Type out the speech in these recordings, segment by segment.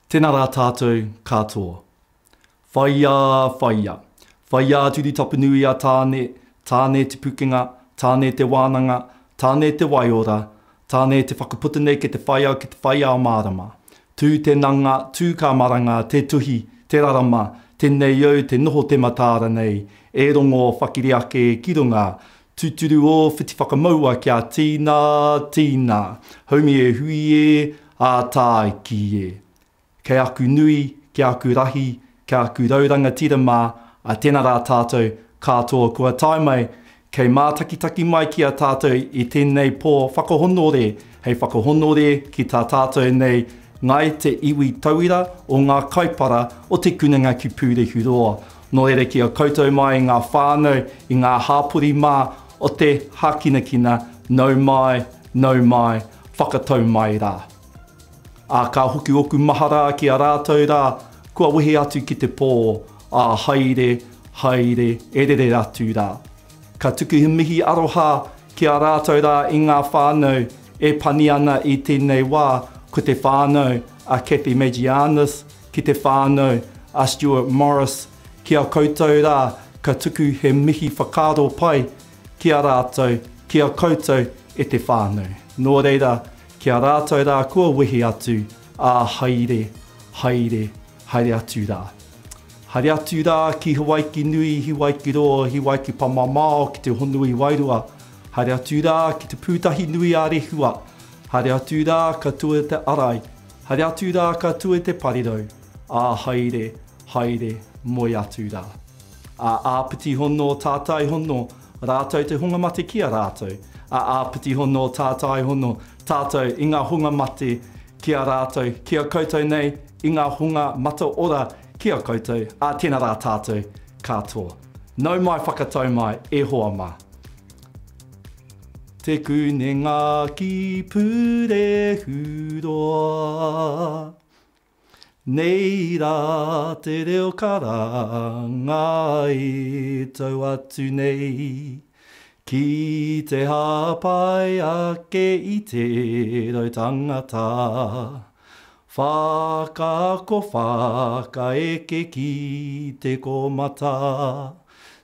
Tēnā rā tātou katoa. Whaia, whaia. Whaia turi tapu nui a tāne, tāne te pukenga, tāne te wānanga, tāne te waiora, tāne te whakaputa nei ke te whaia o mārama. Tū te nanga, tū ka maranga, te tuhi, te rarama, tēnei au te noho te matāra nei, e rongo whakiriake ki runga, tūturu o whiti whakamaua kia tīna, haumi e hui e, a tāi ki e. Kei aku nui, kei aku rahi, kei aku rauranga tirama, a tēnā rā tātou katoa kua tae mai, kei mātakitaki mai ki a tātou i tēnei pō whakahonore, hei whakahonore ki tā tātou nei, ngai te iwi tauira o ngā kaipara o te kunanga ki Pūrehu roa. Nō reira ki a koutou mai i ngā whānau, i ngā hāpuri mā o te hakinakina, nau mai, whakatau mai rā. A ka hoki oku mahara ki a rātou rā, kua wehe atu ki te pō, a haere, erere atu rā. Ka tuku mihi aroha ki a rātou rā i ngā whānau, e pani ana i tēnei wā, ko te whānau a Kathy Magianus, ki te whānau a Stuart Morris, ki a koutou rā, ka tuku he mihi whakaro pai, ki a rātou, ki a koutou e te whānau. Nō reira, ki a rātou rā kua wehe atu, a haere atu rā. Haere atu rā ki Hawaiki nui, Hawaiki roa, Hawaiki pamamao ki te honui wairua. Haere atu rā ki te pūtahi nui a rehua. Haere atu rā ka tua te arai. Haere atu rā ka tua te parirau. A haere, moi atu rā. A āpiti hono, tātai hono, rātou te hunga mate ki a rātou. A āpiti hono, tātai hono, tātou i ngā hunga mate ki a rātou, ki a koutou nei, i ngā hunga mata ora ki a koutou, a tēnā rā tātou katoa. Nau mai whakatau mai, e hoa mā. Te kunenga ki Pūrehu roa, nei rā te reo karanga e tau atu nei, ki te hāpai ake i te rau tangata. Whakako whakaeke ki te komata,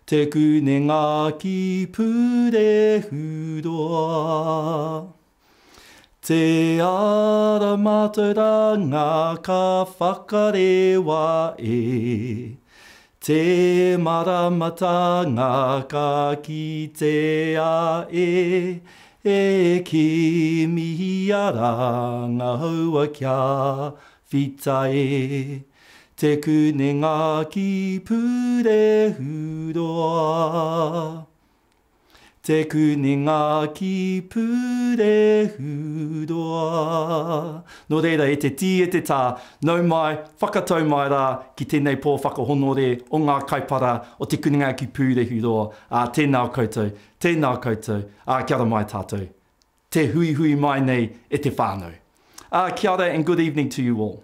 te kunenga ki Pūrehu roa. Te ara mātauranga ka whakarewa e, te maramatanga ka ki te a e ki mihi ara ngā haua kia whita e. Te kunenga ki Pūrehu roa. Te kunenga ki Pūrehu roa. Nō reira, e te tī e te tā, nau mai, whakatau mai rā ki tēnei pō whakahonore o ngā kaipara o te kunenga ki Pūrehu roa. Tēnā koutou, kia ora mai tātou. Te hui mai nei e te whānau. Kia ora and good evening to you all.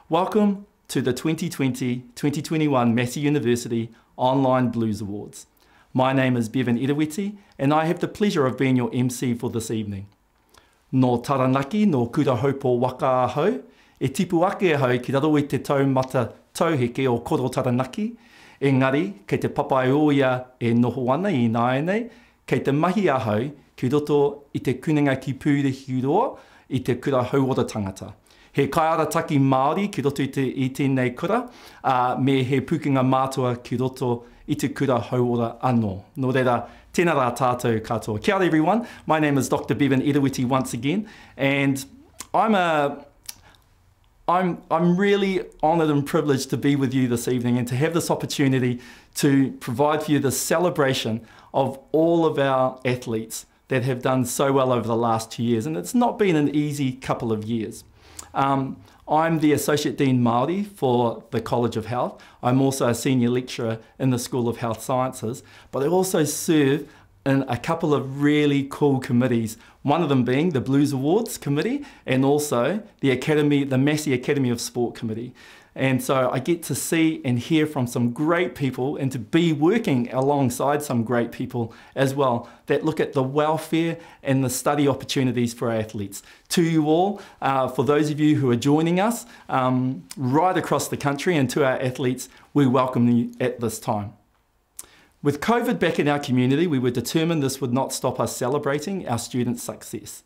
Welcome to the 2020-2021 Massey University Online Blues Awards. My name is Bevan Irawiti, and I have the pleasure of being your MC for this evening. Nō taranaki, nō kura haupo waka ahau, e tipu ake ahau ki raro i te taumata tauheke o koro taranaki, engari, kei te papai oia e noho ana i nāenei, kei te mahi ahau ki roto i te kunenga ki Pūrehu roa, i te kura hauora tangata. He kaiarataki Māori ki roto i tēnei kura, me he pukenga mātua ki roto i te kura hauora anō. Nō reira, tēnā rā tātou katoa. Kia ora everyone, my name is Dr. Bevan Irawiti once again, and I'm really honoured and privileged to be with you this evening and to have this opportunity to provide for you the celebration of all of our athletes that have done so well over the last 2 years. And it's not been an easy couple of years. I'm the Associate Dean Māori for the College of Health. I'm also a Senior Lecturer in the School of Health Sciences, but I also serve in a couple of really cool committees, one of them being the Blues Awards Committee and also the Massey Academy of Sport Committee. And so I get to see and hear from some great people and to be working alongside some great people as well that look at the welfare and the study opportunities for our athletes. To you all, for those of you who are joining us right across the country, and to our athletes, we welcome you at this time. With COVID back in our community, we were determined this would not stop us celebrating our students' success.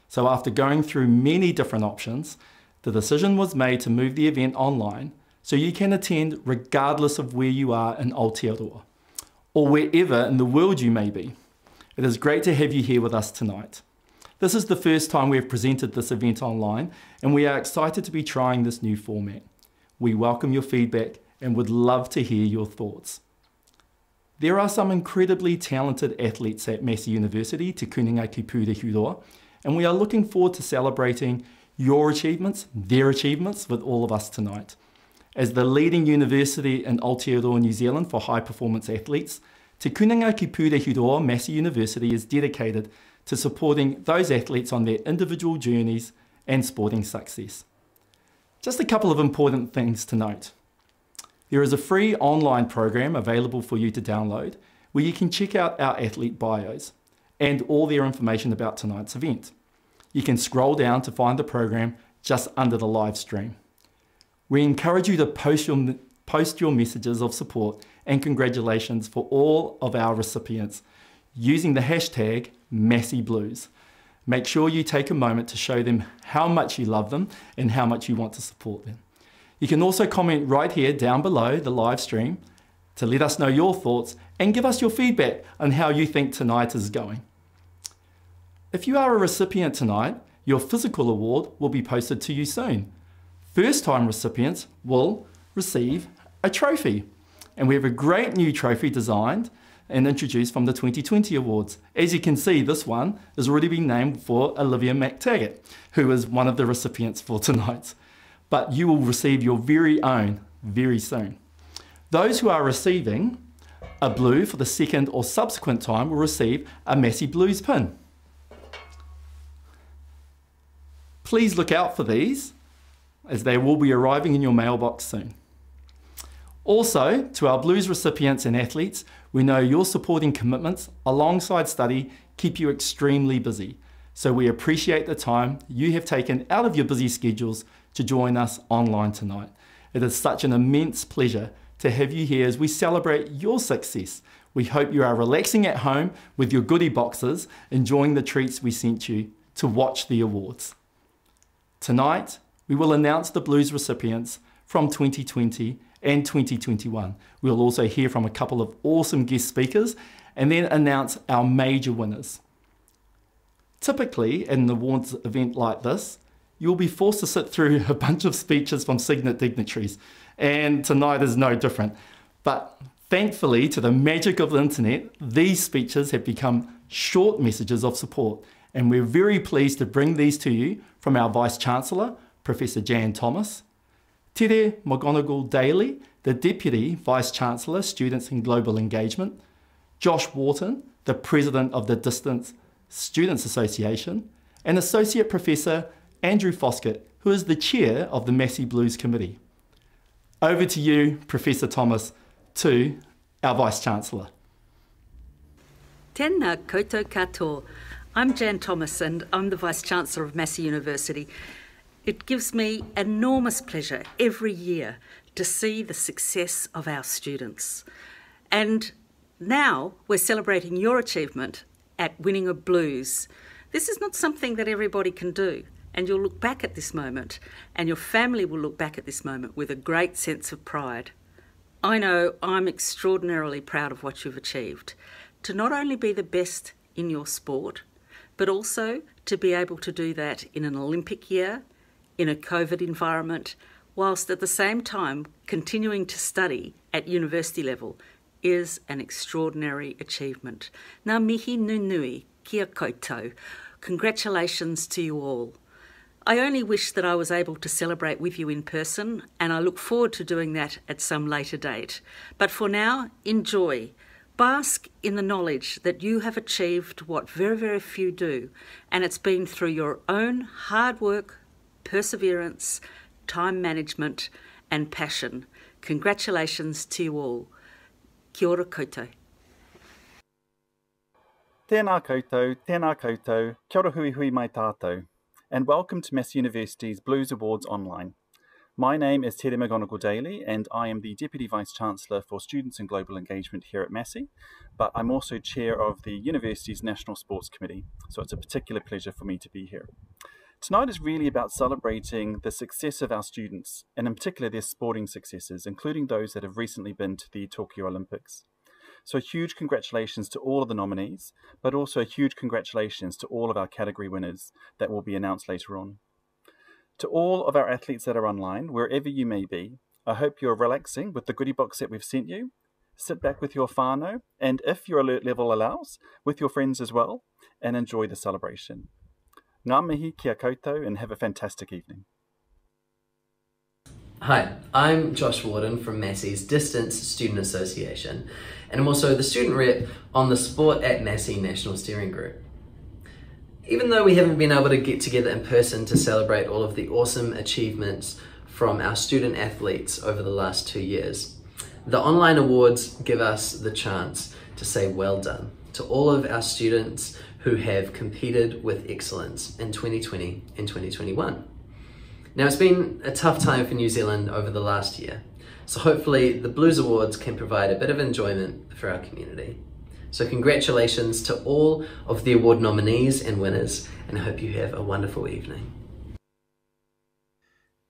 So after going through many different options, the decision was made to move the event online so you can attend regardless of where you are in Aotearoa or wherever in the world you may be. It is great to have you here with us tonight. This is the first time we have presented this event online, and we are excited to be trying this new format. We welcome your feedback and would love to hear your thoughts. There are some incredibly talented athletes at Massey University, Te Kuninga ki Pūrehuroa, and we are looking forward to celebrating your achievements, their achievements with all of us tonight. As the leading university in Aotearoa, New Zealand for high performance athletes, Te Kuninga ki Pūrehuroa Massey University is dedicated to supporting those athletes on their individual journeys and sporting success. Just a couple of important things to note. There is a free online program available for you to download where you can check out our athlete bios and all their information about tonight's event. You can scroll down to find the program just under the live stream. We encourage you to post your messages of support and congratulations for all of our recipients using the hashtag #MasseyBlues. Make sure you take a moment to show them how much you love them and how much you want to support them. You can also comment right here down below the live stream to let us know your thoughts and give us your feedback on how you think tonight is going. If you are a recipient tonight, your physical award will be posted to you soon. First-time recipients will receive a trophy. And we have a great new trophy designed and introduced from the 2020 awards. As you can see, this one has already been named for Olivia McTaggart, who is one of the recipients for tonight. But you will receive your very own very soon. Those who are receiving a blue for the second or subsequent time will receive a Massey Blues pin. Please look out for these, as they will be arriving in your mailbox soon. Also, to our Blues recipients and athletes, we know your supporting commitments alongside study keep you extremely busy. So we appreciate the time you have taken out of your busy schedules to join us online tonight. It is such an immense pleasure to have you here as we celebrate your success. We hope you are relaxing at home with your goodie boxes, enjoying the treats we sent you to watch the awards. Tonight, we will announce the Blues recipients from 2020 and 2021. We'll also hear from a couple of awesome guest speakers and then announce our major winners. Typically, in an awards event like this, you'll be forced to sit through a bunch of speeches from Signet dignitaries, and tonight is no different. But thankfully, to the magic of the internet, these speeches have become short messages of support, and we're very pleased to bring these to you from our Vice-Chancellor, Professor Jan Thomas, Tere McGonigal-Daly, the Deputy Vice-Chancellor, Students and Global Engagement, Josh Wharton, the President of the Distance Students Association, and Associate Professor Andrew Foskett, who is the Chair of the Massey Blues Committee. Over to you, Professor Thomas, to our Vice-Chancellor. Tēnā koutou katoa. I'm Jan Thomas and I'm the Vice-Chancellor of Massey University. It gives me enormous pleasure every year to see the success of our students. And now we're celebrating your achievement at winning a Blues. This is not something that everybody can do, and you'll look back at this moment and your family will look back at this moment with a great sense of pride. I know I'm extraordinarily proud of what you've achieved. To not only be the best in your sport, but also to be able to do that in an Olympic year, in a COVID environment, whilst at the same time continuing to study at university level is an extraordinary achievement. Ngā mihi nunui, kia koutou. Congratulations to you all. I only wish that I was able to celebrate with you in person, and I look forward to doing that at some later date. But for now, enjoy. Bask in the knowledge that you have achieved what very, very few do, and it's been through your own hard work, perseverance, time management, and passion. Congratulations to you all. Kia ora koutou. Tēnā koutou, kia ora hui hui mai tātou, and welcome to Massey University's Blues Awards Online. My name is Tere McGonigal-Daly, and I am the Deputy Vice-Chancellor for Students and Global Engagement here at Massey, but I'm also Chair of the University's National Sports Committee, so it's a particular pleasure for me to be here. Tonight is really about celebrating the success of our students, and in particular their sporting successes, including those that have recently been to the Tokyo Olympics. So huge congratulations to all of the nominees, but also a huge congratulations to all of our category winners that will be announced later on. To all of our athletes that are online, wherever you may be, I hope you're relaxing with the goodie box that we've sent you. Sit back with your whānau, and if your alert level allows, with your friends as well, and enjoy the celebration. Ngā mihi kia koutou, and have a fantastic evening. Hi, I'm Josh Warden from Massey's Distance Student Association, and I'm also the student rep on the Sport at Massey National Steering Group. Even though we haven't been able to get together in person to celebrate all of the awesome achievements from our student athletes over the last 2 years, the online awards give us the chance to say well done to all of our students who have competed with excellence in 2020 and 2021. Now, it's been a tough time for New Zealand over the last year, so hopefully the Blues Awards can provide a bit of enjoyment for our community. So congratulations to all of the award nominees and winners, and I hope you have a wonderful evening.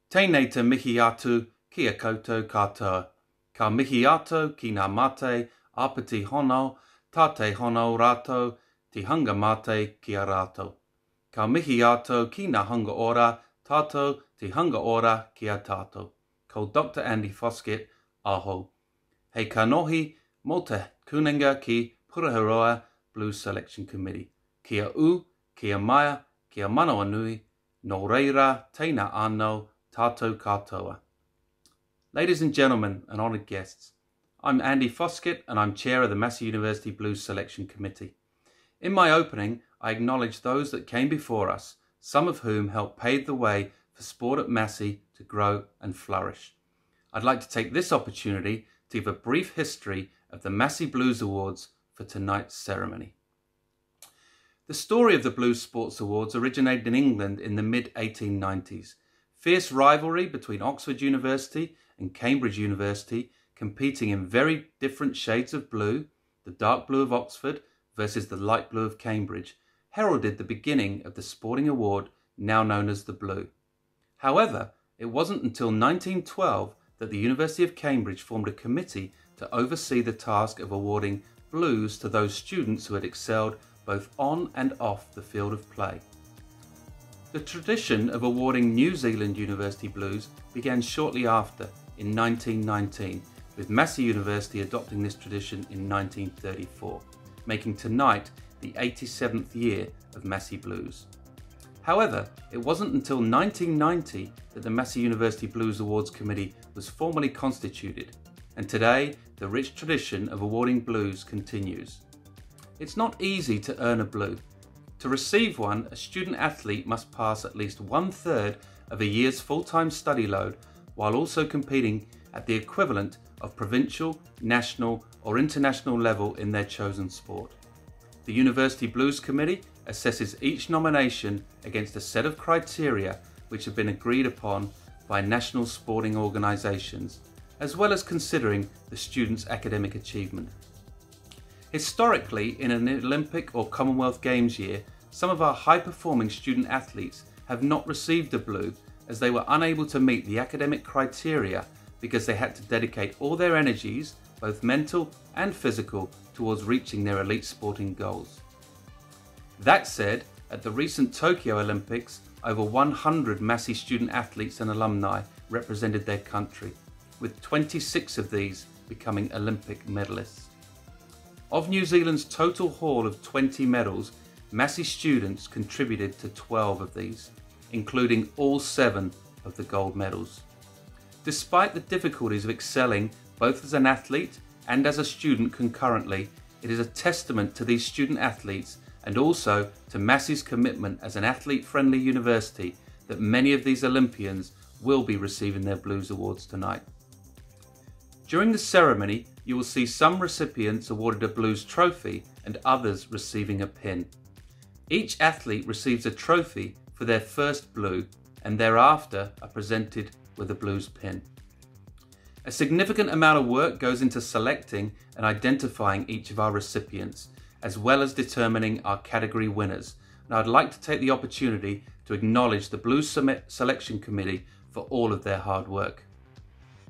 Tēnei te mihi atu kia koutou katoa. Ka mihi atu ki ngā mate, apati hono, tate hono rātou, te hanga mate kia rātou. Ka mihi atu ki ngā hanga ora, tātou te hanga ora kia tātou. Ko Dr. Andy Foskett, aho. Hei kanohi mō te kuninga ki Puraharoa Blues Selection Committee. Kia u, kia maia, kia manawa nui, no reira, teina anō, tātou katoa. Ladies and gentlemen and honoured guests, I'm Andy Foskett and I'm Chair of the Massey University Blues Selection Committee. In my opening, I acknowledge those that came before us, some of whom helped pave the way for sport at Massey to grow and flourish. I'd like to take this opportunity to give a brief history of the Massey Blues Awards for tonight's ceremony. The story of the Blues Sports Awards originated in England in the mid-1890s. Fierce rivalry between Oxford University and Cambridge University, competing in very different shades of blue, the dark blue of Oxford versus the light blue of Cambridge, heralded the beginning of the sporting award now known as the Blue. However, it wasn't until 1912 that the University of Cambridge formed a committee to oversee the task of awarding blues to those students who had excelled both on and off the field of play. The tradition of awarding New Zealand University Blues began shortly after, in 1919, with Massey University adopting this tradition in 1934, making tonight the 87th year of Massey Blues. However, it wasn't until 1990 that the Massey University Blues Awards Committee was formally constituted, and today the rich tradition of awarding blues continues. It's not easy to earn a blue. To receive one, a student athlete must pass at least 1/3 of a year's full-time study load while also competing at the equivalent of provincial, national or international level in their chosen sport. The University Blues Committee assesses each nomination against a set of criteria which have been agreed upon by national sporting organisations, as well as considering the student's academic achievement. Historically, in an Olympic or Commonwealth Games year, some of our high-performing student athletes have not received a blue as they were unable to meet the academic criteria because they had to dedicate all their energies, both mental and physical, towards reaching their elite sporting goals. That said, at the recent Tokyo Olympics, over 100 Massey student athletes and alumni represented their country, with 26 of these becoming Olympic medalists. Of New Zealand's total haul of 20 medals, Massey students contributed to 12 of these, including all 7 of the gold medals. Despite the difficulties of excelling both as an athlete and as a student concurrently, it is a testament to these student athletes and also to Massey's commitment as an athlete-friendly university that many of these Olympians will be receiving their Blues Awards tonight. During the ceremony, you will see some recipients awarded a Blues trophy and others receiving a pin. Each athlete receives a trophy for their first Blue and thereafter are presented with a Blues pin. A significant amount of work goes into selecting and identifying each of our recipients, as well as determining our category winners. And I'd like to take the opportunity to acknowledge the Blues Selection Committee for all of their hard work.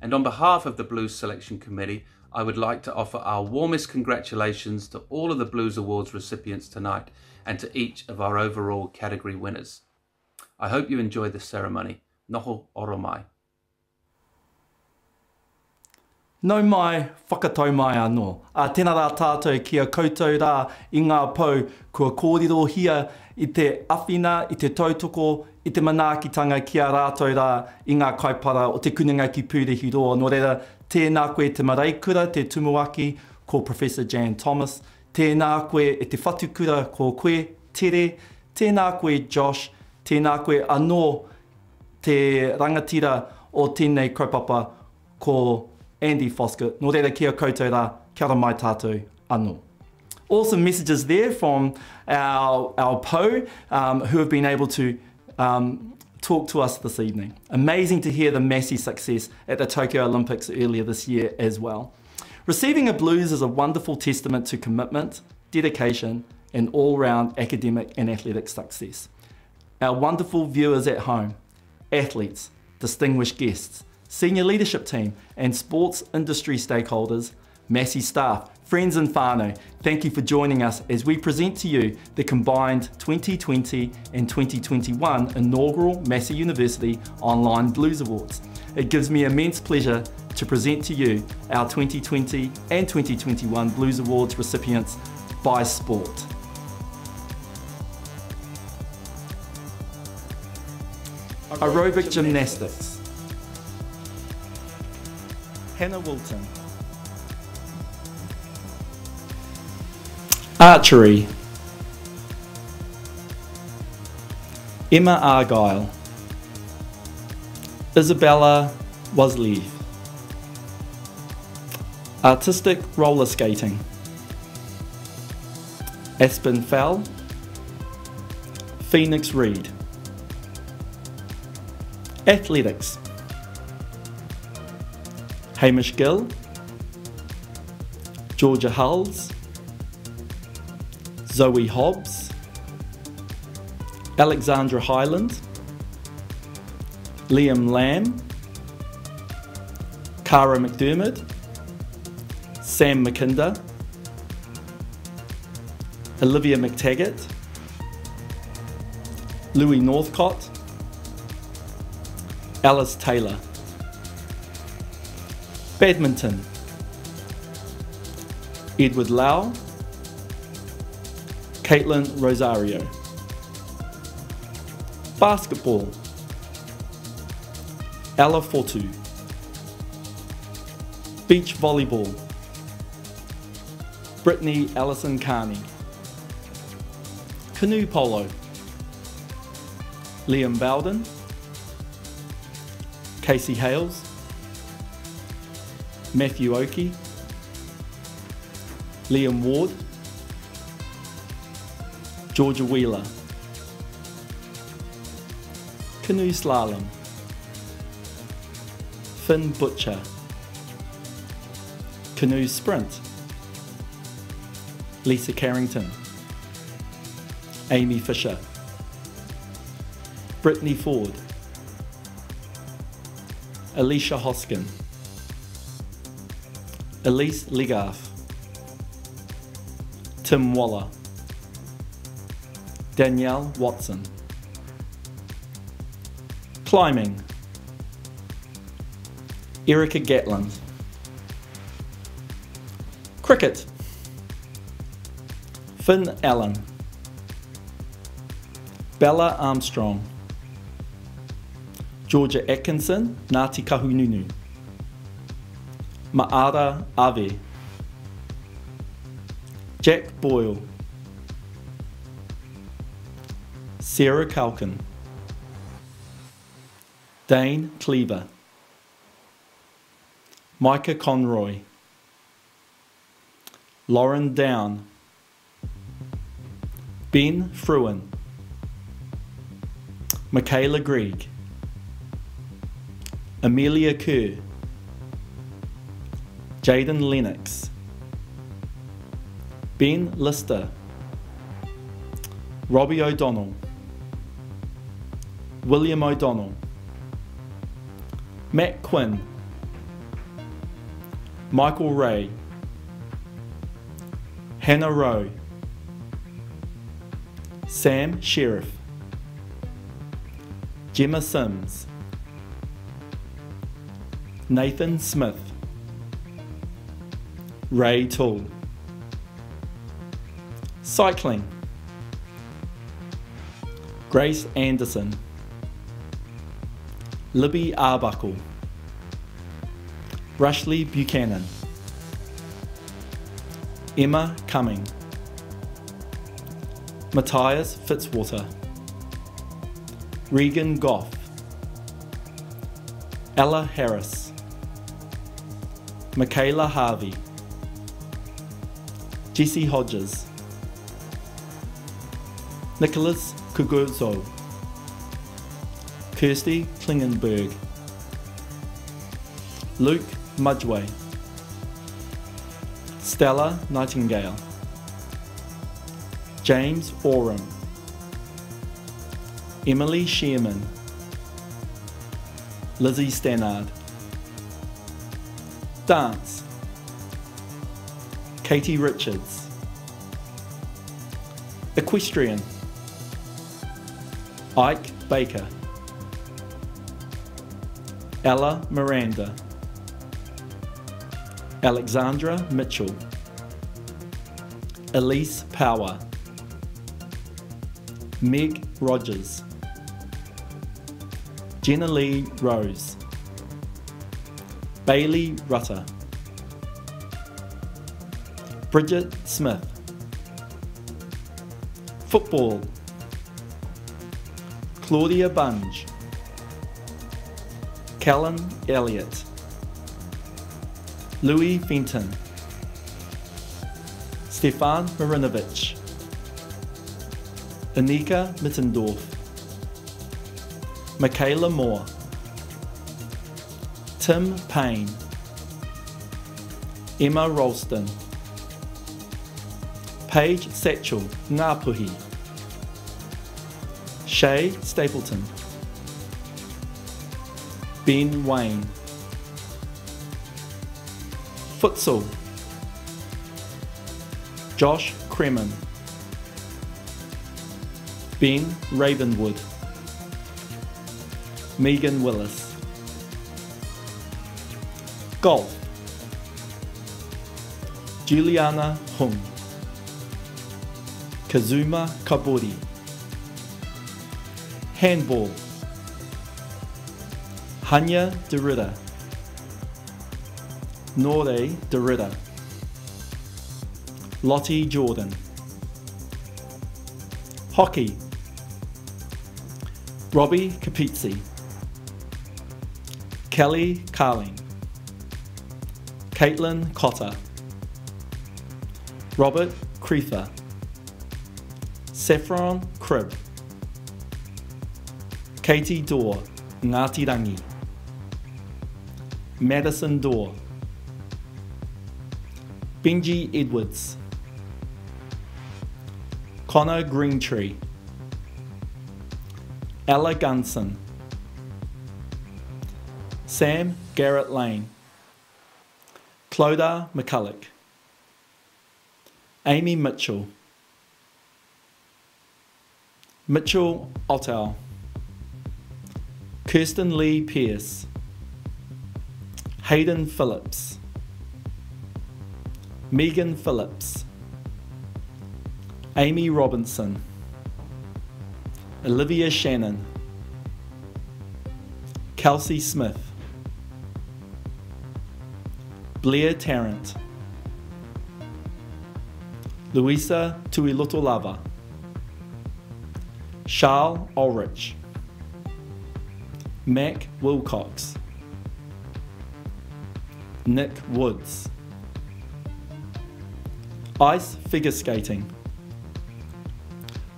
And on behalf of the Blues Selection Committee, I would like to offer our warmest congratulations to all of the Blues Awards recipients tonight and to each of our overall category winners. I hope you enjoy the ceremony. Noho oro mai. No mai, whakatau mai anō. Tēnā rā tātou kia koutou rā I ngā pau kua kōrero hia I te awhina, I te tautoko, I te manaakitanga kia rātou rā I ngā kaipara o te kununga ki Pūrehi roa. Nō reira, tēnā koe te maraikura, te tumuaki, ko Professor Jan Thomas. Tēnā koe e te whatukura ko koe, Tere. Tēnā koe Josh. Tēnā koe anō te rangatira o tēnei kaupapa ko Andy Foskett. Nō reira kia koutou rā, kia ora mai tātou anō. Awesome messages there from our po who have been able to talk to us this evening. Amazing to hear the Massey success at the Tokyo Olympics earlier this year as well. Receiving a Blues is a wonderful testament to commitment, dedication and all-round academic and athletic success. Our wonderful viewers at home, athletes, distinguished guests, senior leadership team and sports industry stakeholders, Massey staff, friends and whānau, thank you for joining us as we present to you the combined 2020 and 2021 inaugural Massey University Online Blues Awards. It gives me immense pleasure to present to you our 2020 and 2021 Blues Awards recipients by sport. Aerobic gymnastics. Hannah Wilton. Archery. Emma Argyle. Isabella Wasliev. Artistic roller skating. Aspen Fell. Phoenix Reed. Athletics. Hamish Gill. Georgia Hulls. Zoe Hobbs. Alexandra Highland. Liam Lamb. Cara McDermott. Sam McKinder. Olivia McTaggart. Louis Northcott. Alice Taylor. Badminton. Edward Lau. Caitlin Rosario. Basketball. Ella Fortu. Beach volleyball. Brittany Allison Carney. Canoe polo. Liam Bowden. Casey Hales. Matthew Oakey. Liam Ward. Georgia Wheeler. Canoe slalom. Finn Butcher. Canoe sprint. Lisa Carrington. Amy Fisher. Brittany Ford. Alicia Hoskin. Elise Legarth. Tim Waller. Danielle Watson. Climbing. Erica Gatland. Cricket. Finn Allen. Bella Armstrong. Georgia Atkinson, Ngāti Kahununu. Ma'ara Ave. Jack Boyle. Sarah Calkin. Dane Cleaver, Micah Conroy, Lauren Down, Ben Fruin, Michaela Grieg, Amelia Kerr, Jaden Lennox, Ben Lister, Robbie O'Donnell, William O'Donnell, Matt Quinn, Michael Ray, Hannah Rowe, Sam Sheriff, Gemma Sims, Nathan Smith, Ray Toole. Cycling, Grace Anderson, Libby Arbuckle, Rushley Buchanan, Emma Cumming, Matthias Fitzwater, Regan Goff, Ella Harris, Michaela Harvey, Jesse Hodges, Nicholas Kugurzo, Kirsty Klingenberg, Luke Mudgeway, Stella Nightingale, James Oram, Emily Shearman, Lizzie Stannard. Dance, Katie Richards. Equestrian, Ike Baker, Ella Miranda, Alexandra Mitchell, Elise Power, Meg Rogers, Jenna Lee Rose, Bailey Rutter, Bridget Smith. Football, Claudia Bunge, Callan Elliott, Louis Fenton, Stefan Marinovich, Anika Mittendorf, Michaela Moore, Tim Payne, Emma Ralston, Paige Satchel Ngapuhi, Shay Stapleton, Ben Wayne. Futsal, Josh Kremen, Ben Ravenwood, Megan Willis. Golf, Juliana Hung, Kazuma Kabori. Handball, Hanya Derrida, Nore Derrida, Lottie Jordan. Hockey, Robbie Capizzi, Kelly Carling, Caitlin Cotter, Robert Creether, Saffron Cribb, Katie Dorr, Ngātirangi, Madison Dorr, Benji Edwards, Connor Greentree, Ella Gunson, Sam Garrett Lane, Clodagh McCulloch, Amy Mitchell, Mitchell Ottow, Kirsten Lee Pierce, Hayden Phillips, Megan Phillips, Amy Robinson, Olivia Shannon, Kelsey Smith, Blair Tarrant, Louisa Tuilotolava, Charles Ulrich, Mac Wilcox, Nick Woods. Ice figure skating,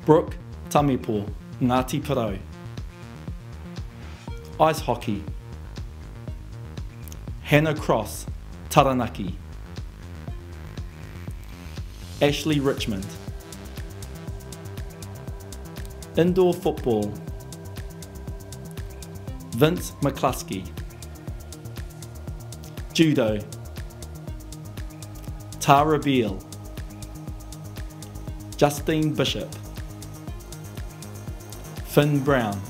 Brooke Tamipo, Ngāti Parau. Ice hockey, Hannah Cross, Taranaki. Ashley Richmond. Indoor football, Vince McCluskey. Judo, Tara Beale, Justine Bishop, Finn Brown.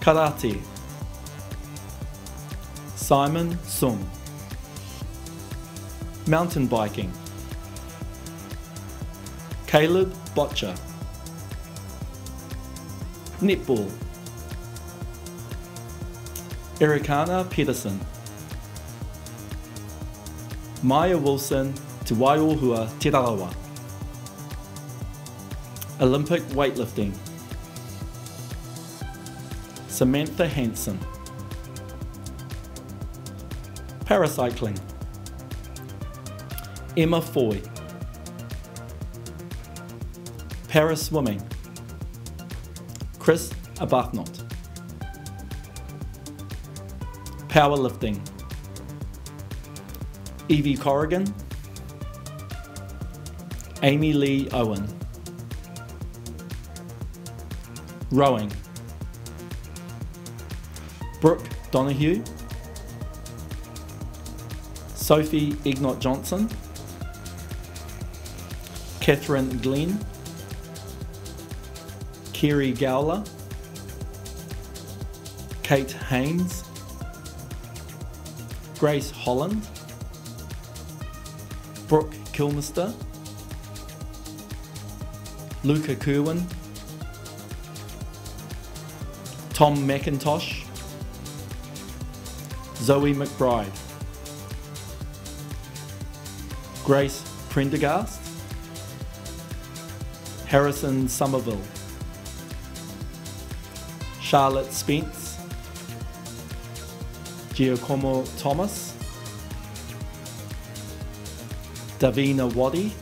Karate, Simon Sung. Mountain biking, Caleb Botcher. Netball, Ericana Pedersen. Maya Wilson Te Waiōhua Te Rawa. Olympic weightlifting, Samantha Hansen. Paracycling, Emma Foy. Paraswimming, Chris Arbuthnot. Powerlifting, Evie Corrigan, Amy Lee Owen. Rowing, Brooke Donahue, Sophie Ignot Johnson, Catherine Glenn, Kerry Gowler, Kate Haynes, Grace Holland, Brooke Kilmister, Luca Kerwin, Tom McIntosh, Zoe McBride, Grace Prendergast, Harrison Somerville, Charlotte Spence, Giacomo Thomas, Davina Waddy,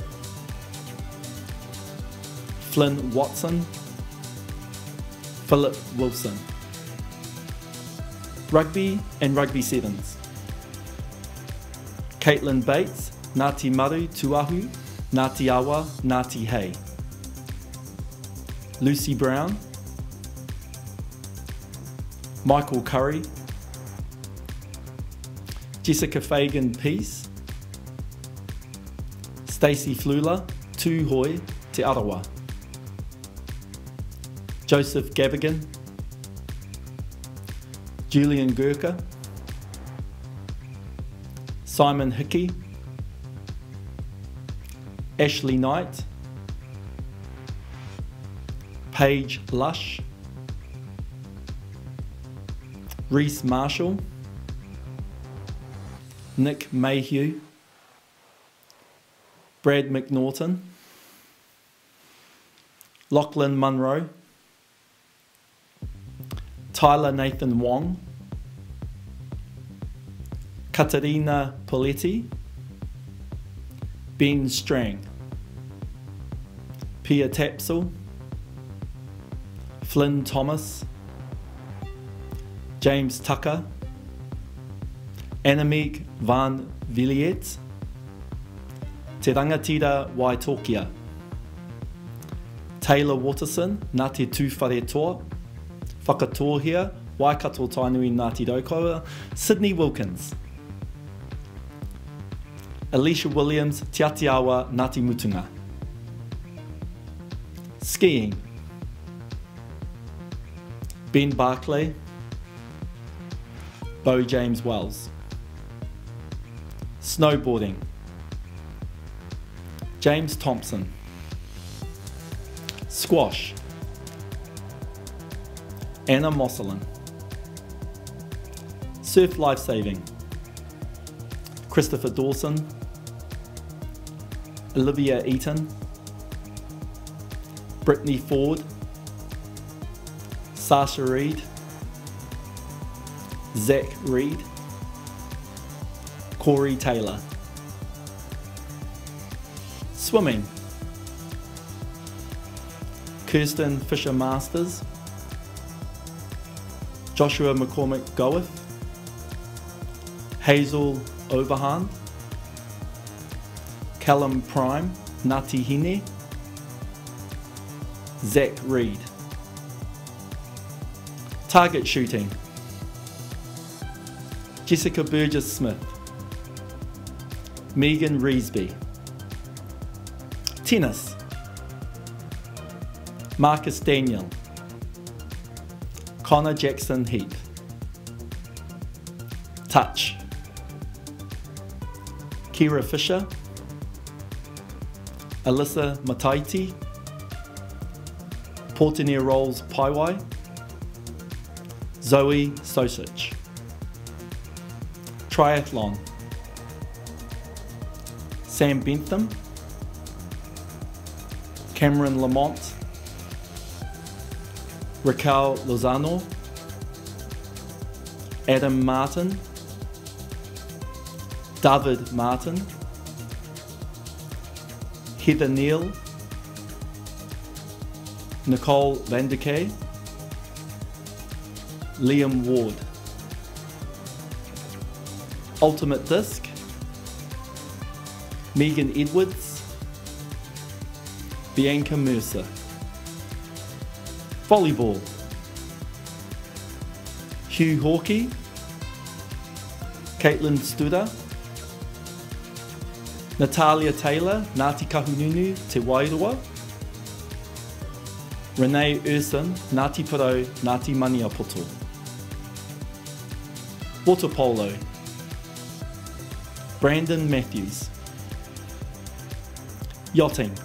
Flynn Watson, Philip Wilson. Rugby and Rugby Sevens, Caitlin Bates, Ngāti Maru Tuahu, Ngāti Awa, Ngāti Hei. Lucy Brown, Michael Curry, Jessica Fagan Peace, Stacey Flula, Tūhoi Te Arawa. Joseph Gavigan, Julian Gurka, Simon Hickey, Ashley Knight, Paige Lush, Reese Marshall, Nick Mayhew, Brad McNaughton, Lachlan Munro, Tyler Nathan Wong, Katarina Poletti, Ben Strang, Pia Tapsell, Flynn Thomas, James Tucker, Annemiek van Villiers, Te Rangatira Waitokia, Taylor Waterson, Ngāti Tūwharetoa, Whakatohia, Waikato Tainui Ngāti Raukaua, Sydney Wilkins, Alicia Williams, Te Atiawa Ngāti Mutunga. Skiing, Ben Barclay, Bo James Wells. Snowboarding, James Thompson. Squash, Anna Mosselin. Surf lifesaving, Christopher Dawson, Olivia Eaton, Brittany Ford, Sasha Reed, Zach Reed, Corey Taylor. Swimming, Kirsten Fisher-Masters, Joshua McCormick-Goeth, Hazel Overhand, Callum Prime, Ngati Hine, Zach Reed. Target shooting, Jessica Burgess-Smith, Megan Reesby. Tennis, Marcus Daniel, Connor Jackson Heath. Touch, Kira Fisher, Alyssa Mataiti, Portinier Rolls Paiwai, Zoe Sosich. Triathlon, Sam Bentham, Cameron Lamont, Raquel Lozano, Adam Martin, David Martin, Heather Neal, Nicole Vandekay, Liam Ward. Ultimate Disc, Megan Edwards, Bianca Mercer. Volleyball, Hugh Hawkey, Caitlin Studer, Natalia Taylor, Ngāti Kahungunu Te Wairua, Renee Urson, Ngāti Pirau, Ngāti Maniapoto. Water polo, Brandon Matthews. Yachting,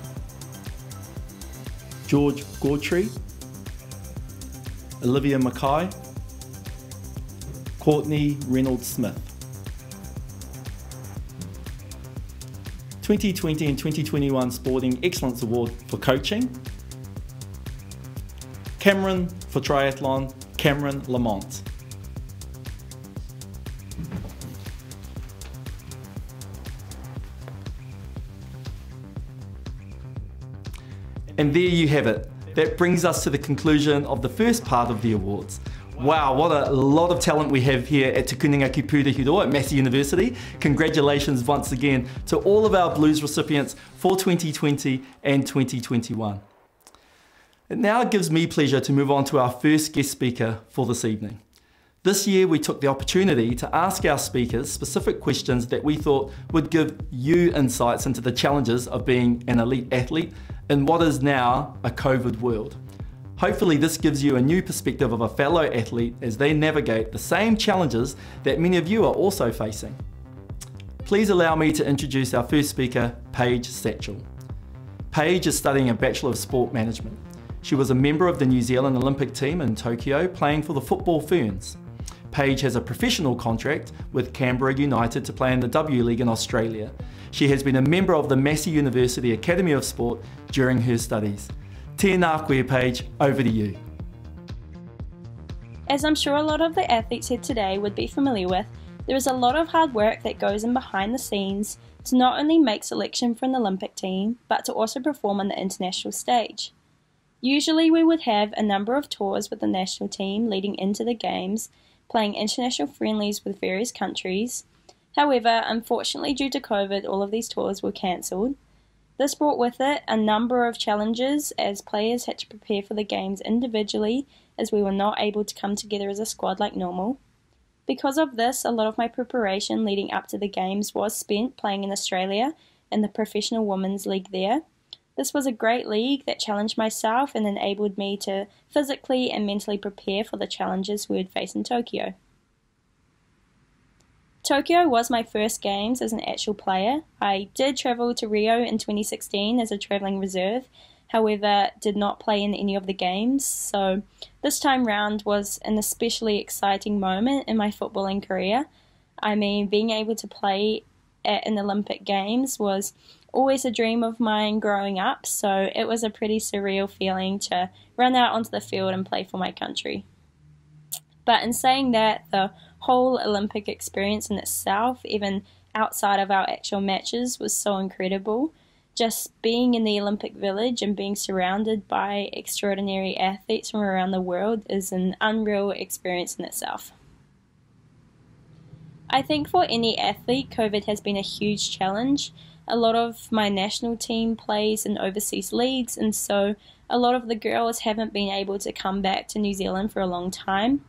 George Gawtree, Olivia Mackay, Courtney Reynolds Smith. 2020 and 2021 Sporting Excellence Award for coaching, Cameron for triathlon, Cameron Lamont. And there you have it. That brings us to the conclusion of the first part of the awards. Wow, what a lot of talent we have here at Te Kuninga ki Pūrahiroa at Massey University. Congratulations once again to all of our Blues recipients for 2020 and 2021. It now gives me pleasure to move on to our first guest speaker for this evening. This year we took the opportunity to ask our speakers specific questions that we thought would give you insights into the challenges of being an elite athlete in what is now a COVID world. Hopefully this gives you a new perspective of a fellow athlete as they navigate the same challenges that many of you are also facing. Please allow me to introduce our first speaker, Paige Satchell. Paige is studying a Bachelor of Sport Management. She was a member of the New Zealand Olympic team in Tokyo playing for the Football Ferns. Paige has a professional contract with Canberra United to play in the W League in Australia. She has been a member of the Massey University Academy of Sport during her studies. Tēnā koe, Paige, over to you. As I'm sure a lot of the athletes here today would be familiar with, there is a lot of hard work that goes in behind the scenes to not only make selection for an Olympic team, but to also perform on the international stage. Usually we would have a number of tours with the national team leading into the games, playing international friendlies with various countries. However, unfortunately due to COVID, all of these tours were cancelled. This brought with it a number of challenges as players had to prepare for the games individually as we were not able to come together as a squad like normal. Because of this, a lot of my preparation leading up to the games was spent playing in Australia in the Professional Women's League there. This was a great league that challenged myself and enabled me to physically and mentally prepare for the challenges we would face in Tokyo. Tokyo was my first games as an actual player. I did travel to Rio in 2016 as a travelling reserve, however did not play in any of the games, so this time round was an especially exciting moment in my footballing career. I mean, being able to play at an Olympic Games was always a dream of mine growing up, so it was a pretty surreal feeling to run out onto the field and play for my country. But in saying that, the whole Olympic experience in itself, even outside of our actual matches, was so incredible. Just being in the Olympic Village and being surrounded by extraordinary athletes from around the world is an unreal experience in itself. I think for any athlete, COVID has been a huge challenge. A lot of my national team plays in overseas leagues, and so a lot of the girls haven't been able to come back to New Zealand for a long time.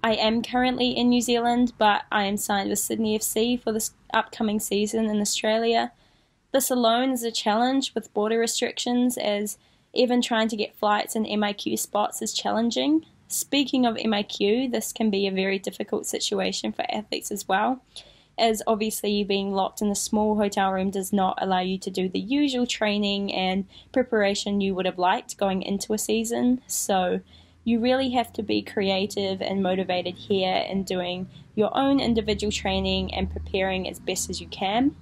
I am currently in New Zealand, but I am signed with Sydney FC for this upcoming season in Australia. This alone is a challenge with border restrictions, as even trying to get flights and MIQ spots is challenging. Speaking of MIQ, this can be a very difficult situation for athletes as well, as obviously being locked in a small hotel room does not allow you to do the usual training and preparation you would have liked going into a season. So you really have to be creative and motivated here in doing your own individual training and preparing as best as you can.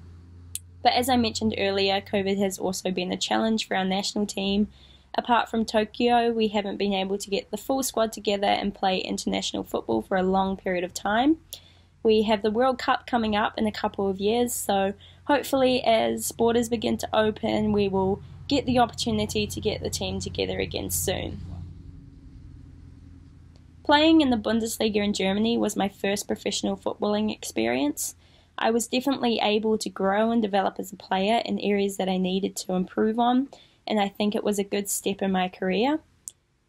But as I mentioned earlier, COVID has also been a challenge for our national team. Apart from Tokyo, we haven't been able to get the full squad together and play international football for a long period of time. We have the World Cup coming up in a couple of years, so hopefully as borders begin to open, we will get the opportunity to get the team together again soon. Playing in the Bundesliga in Germany was my first professional footballing experience. I was definitely able to grow and develop as a player in areas that I needed to improve on, and I think it was a good step in my career.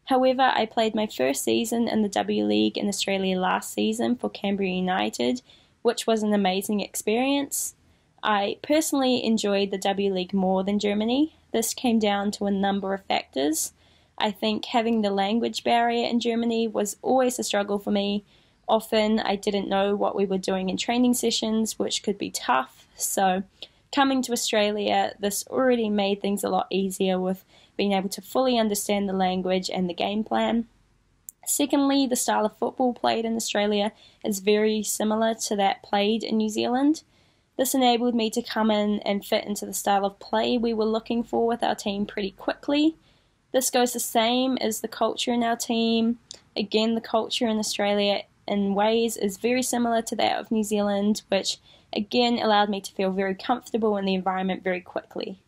However, I played my first season in the W League in Australia last season for Canberra United, which was an amazing experience. I personally enjoyed the W League more than Germany. This came down to a number of factors. I think having the language barrier in Germany was always a struggle for me. Often I didn't know what we were doing in training sessions, which could be tough. So coming to Australia, this already made things a lot easier with being able to fully understand the language and the game plan. Secondly, the style of football played in Australia is very similar to that played in New Zealand. This enabled me to come in and fit into the style of play we were looking for with our team pretty quickly. This goes the same as the culture in our team. Again, the culture in Australia in ways is very similar to that of New Zealand, which again allowed me to feel very comfortable in the environment very quickly.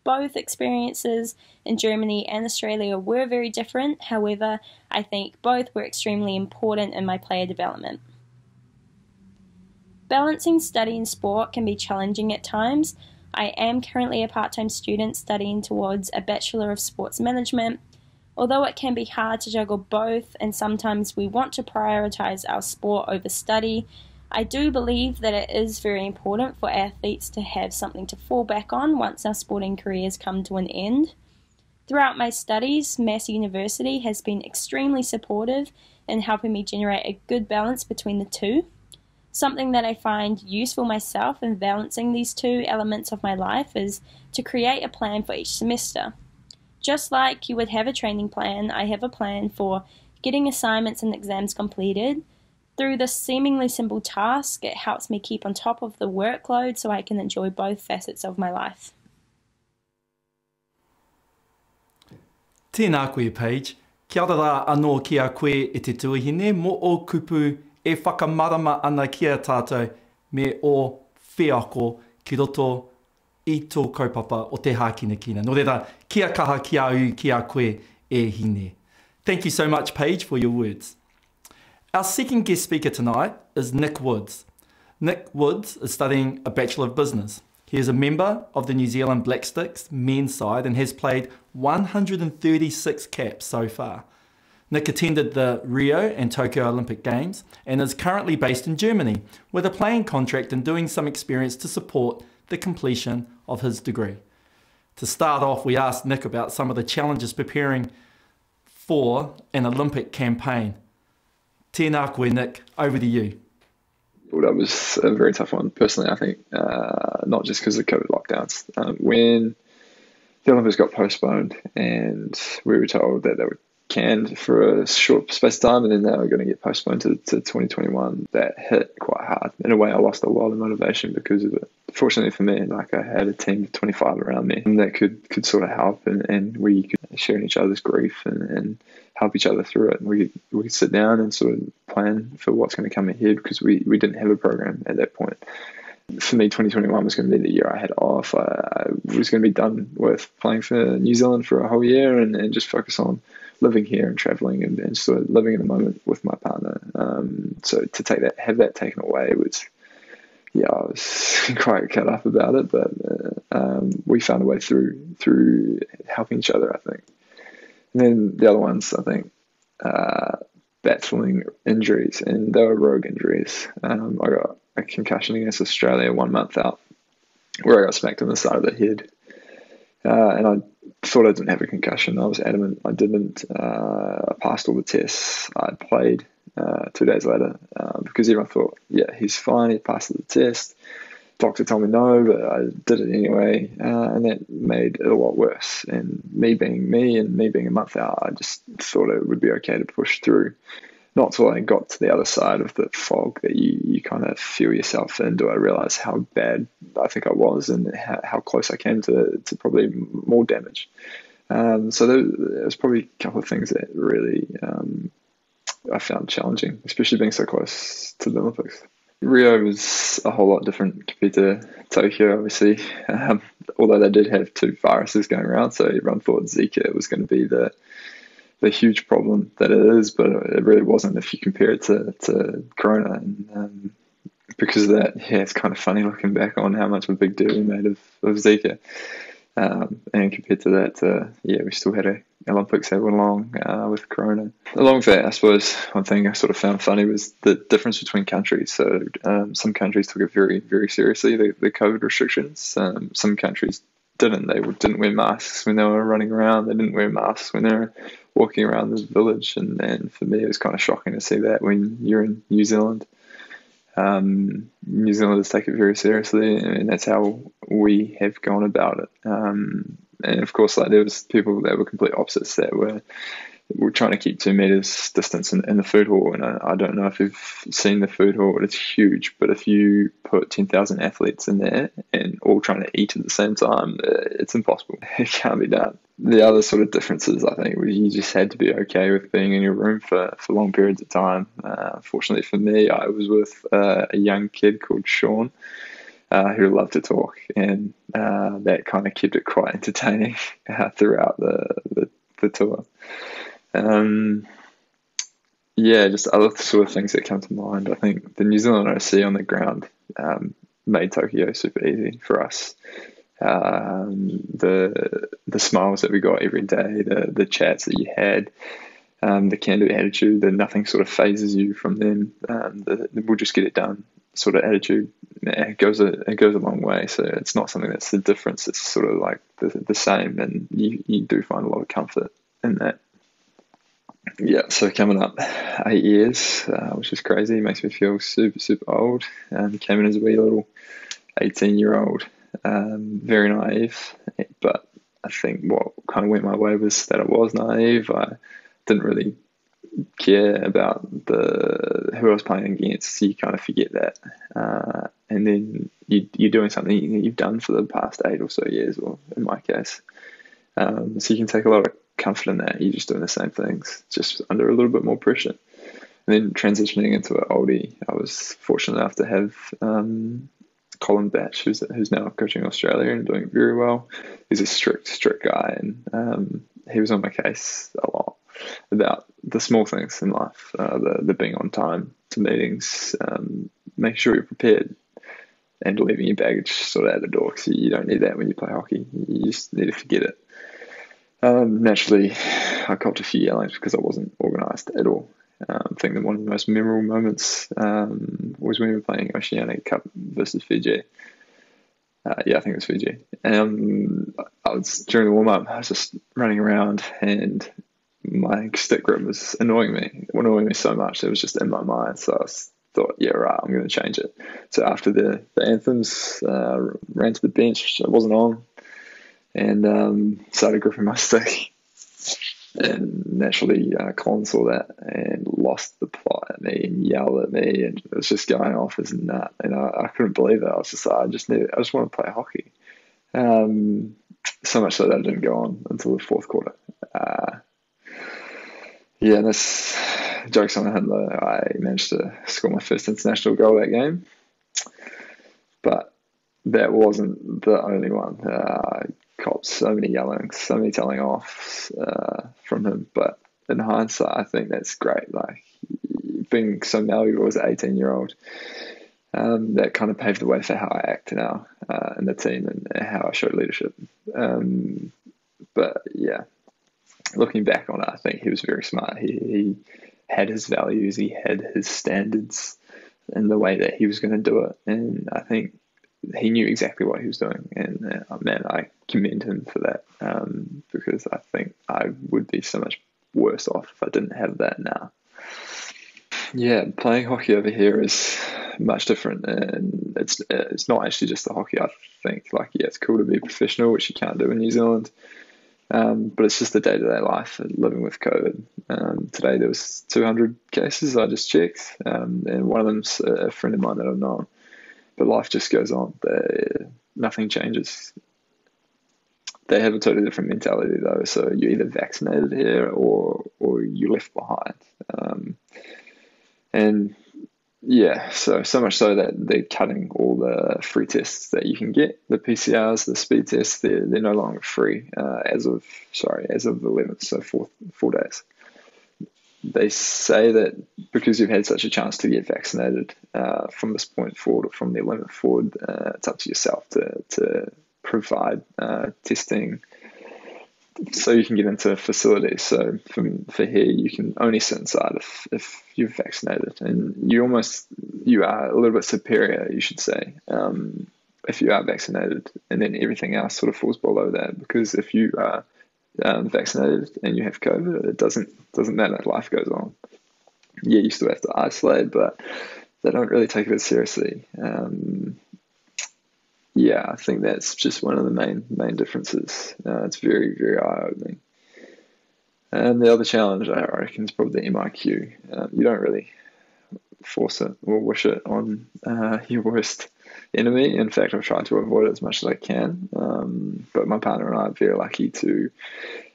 Both experiences in Germany and Australia were very different, however, I think both were extremely important in my player development. Balancing study and sport can be challenging at times. I am currently a part-time student studying towards a Bachelor of Sports Management. Although it can be hard to juggle both, and sometimes we want to prioritise our sport over study, I do believe that it is very important for athletes to have something to fall back on once our sporting careers come to an end. Throughout my studies, Massey University has been extremely supportive in helping me generate a good balance between the two. Something that I find useful myself in balancing these two elements of my life is to create a plan for each semester. Just like you would have a training plan, I have a plan for getting assignments and exams completed. Through this seemingly simple task, it helps me keep on top of the workload so I can enjoy both facets of my life. Tēnā koe, Paige. Kia ora rā anō ki a koe e te tuahine, mo o kupu e whakamarama ana ki a tātou me o whiako ki roto I tō kaupapa o te hākinakina. Nō reira, kia kaha ki a u ki a koe e hine. Thank you so much, Paige, for your words. Our second guest speaker tonight is Nick Woods. Nick Woods is studying a Bachelor of Business. He is a member of the New Zealand Black Sticks men's side and has played 136 caps so far. Nick attended the Rio and Tokyo Olympic Games and is currently based in Germany with a playing contract and doing some experience to support the completion of his degree. To start off, we asked Nick about some of the challenges preparing for an Olympic campaign. Tēnā koe, Nick, over to you. Well, that was a very tough one, personally, I think, not just because of COVID lockdowns. When the Olympics got postponed and we were told that they were canned for a short space of time and then they were going to get postponed to 2021, that hit quite hard. In a way, I lost a lot of motivation because of it. fortunately for me, like, I had a team of 25 around me that could sort of help, and we could share in each other's grief and help each other through it. And we could sit down and sort of plan for what's going to come ahead, because we didn't have a program at that point. For me, 2021 was going to be the year I had off. I was going to be done with playing for New Zealand for a whole year and just focus on living here and traveling and sort of living in the moment with my partner. So to have that taken away was, I was quite cut up about it, but we found a way through helping each other, I think. And then the other ones, I think, battling injuries, and they were rogue injuries. I got a concussion against Australia 1 month out, where I got smacked on the side of the head. And I thought I didn't have a concussion. I was adamant I didn't. I passed all the tests. I played 2 days later because everyone thought, yeah, he's fine. He passed the test. Doctor told me no, but I did it anyway, and that made it a lot worse. And me being me and me being a month out, I just thought it would be okay to push through. Not till I got to the other side of the fog that you kind of feel yourself in, do I realize how bad I think I was and how close I came to probably more damage. So there was probably a couple of things that really I found challenging, especially being so close to the Olympics. Rio was a whole lot different compared to Tokyo, obviously, although they did have 2 viruses going around, so everyone thought Zika was going to be the huge problem that it is, but it really wasn't if you compare it to Corona. And because of that, it's kind of funny looking back on how much of a big deal we made of Zika. And compared to that, we still had a Olympics that went along with Corona. Along with that, I suppose one thing I sort of found funny was the difference between countries. So some countries took it very, very seriously, the COVID restrictions. Some countries didn't. They didn't wear masks when they were running around. They didn't wear masks when they were walking around the village. And for me, it was kind of shocking to see that when you're in New Zealand. New Zealanders take it very seriously, and that's how we have gone about it. And of course, like, there was people that were complete opposites that were trying to keep 2 meters distance in the food hall. And I don't know if you've seen the food hall, it's huge, but if you put 10,000 athletes in there and all trying to eat at the same time, it's impossible. It can't be done. The other sort of differences, I think, was you just had to be okay with being in your room for long periods of time. Fortunately for me, I was with a young kid called Sean, who loved to talk, and that kind of kept it quite entertaining throughout the tour. Just other sort of things that come to mind. I think the New Zealand OC on the ground made Tokyo super easy for us. The smiles that we got every day, the chats that you had, the can-do attitude, that nothing sort of phases you from them. We'll just get it done sort of attitude. It goes a long way. So it's not something that's the difference. It's sort of like the same, and you do find a lot of comfort in that. Yeah, so coming up 8 years, which is crazy. Makes me feel super, super old. Came in as a wee little 18-year-old, very naive. But I think what kind of went my way was that I was naive. I didn't really care about who I was playing against. So you kind of forget that. And then you're doing something you've done for the past 8 or so years, or in my case. So you can take a lot of comfort in that. You're just doing the same things, just under a little bit more pressure. And then transitioning into an oldie, I was fortunate enough to have Colin Batch, who's now coaching Australia and doing very well. He's a strict guy, and he was on my case a lot about the small things in life, the being on time to meetings, making sure you're prepared, and leaving your baggage sort of at the door, because you don't need that when you play hockey. You just need to forget it. Naturally, I copped a few yellings because I wasn't organised at all. I think that one of the most memorable moments was when we were playing Oceanic Cup versus Fiji. I think it was Fiji. And I was, during the warm-up, I was just running around, and my stick grip was annoying me so much. It was just in my mind. So I thought, yeah, right, I'm going to change it. So after the anthems, ran to the bench. I wasn't on, and started gripping my stick. And naturally, Colin saw that and lost the plot at me and yelled at me, and it was just going off as a nut. And I couldn't believe it. I was just like, I just want to play hockey. So much so that it didn't go on until the fourth quarter. Yeah, and this, jokes on him though, I managed to score my first international goal that game. But that wasn't the only one. I copped so many yellings, so many telling offs from him. But in hindsight, I think that's great. Like, being so malleable as an 18-year-old, that kind of paved the way for how I act now in the team and how I show leadership. But yeah, looking back on it, I think he was very smart. He had his values, he had his standards in the way that he was going to do it. And I think he knew exactly what he was doing. And man, I commend him for that, because I think I would be so much worse off if I didn't have that now. Yeah, playing hockey over here is much different, and it's not actually just the hockey. I think, like, yeah, it's cool to be professional, which you can't do in New Zealand, but it's just the day-to-day life living with COVID. Today there was 200 cases I just checked, and one of them's a friend of mine that I've known. But life just goes on. Nothing changes. They have a totally different mentality though. So you're either vaccinated here or you're left behind. And yeah, so much so that they're cutting all the free tests that you can get. The PCRs, the speed tests, they're no longer free as of the 11th, so 4 days. They say that because you've had such a chance to get vaccinated from this point forward, or from the 11th forward, it's up to yourself to provide testing so you can get into facilities. So for here, you can only sit inside if you're vaccinated, and you are a little bit superior, you should say, if you are vaccinated, and then everything else sort of falls below that, because if you are vaccinated and you have COVID, it doesn't matter. Life goes on. Yeah, you still have to isolate, but they don't really take it as seriously. Yeah, I think that's just one of the main differences. It's very, very eye-opening. And the other challenge, I reckon, is probably the MIQ. You don't really force it or wish it on your worst enemy. In fact, I've tried to avoid it as much as I can. But my partner and I are very lucky to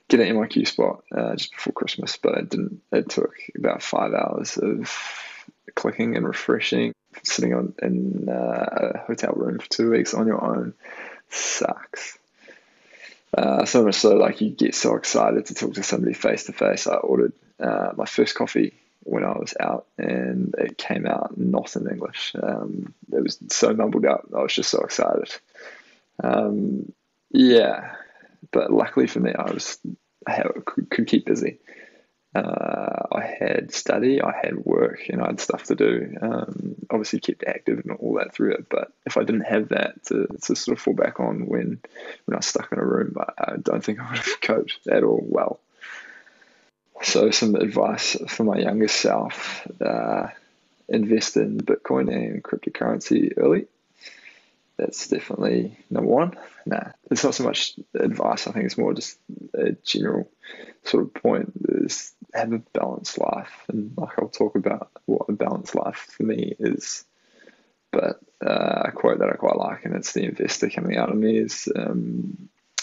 get an MIQ spot just before Christmas, but it didn't. It took about 5 hours of clicking and refreshing. Sitting in a hotel room for 2 weeks on your own sucks. So much so, like, you get so excited to talk to somebody face to face. I ordered my first coffee when I was out, and it came out not in English. It was so mumbled up. I was just so excited. Yeah, but luckily for me, I could keep busy. I had study, I had work, and I had stuff to do. Obviously kept active and all that through it, but if I didn't have that to sort of fall back on when I was stuck in a room, I don't think I would have coped at all well. So some advice for my younger self: invest in Bitcoin and cryptocurrency early. That's definitely number one. Nah, it's not so much advice. I think it's more just a general sort of point, is have a balanced life. And like, I'll talk about what a balanced life for me is. But a quote that I quite like, and it's the investor coming out of me, is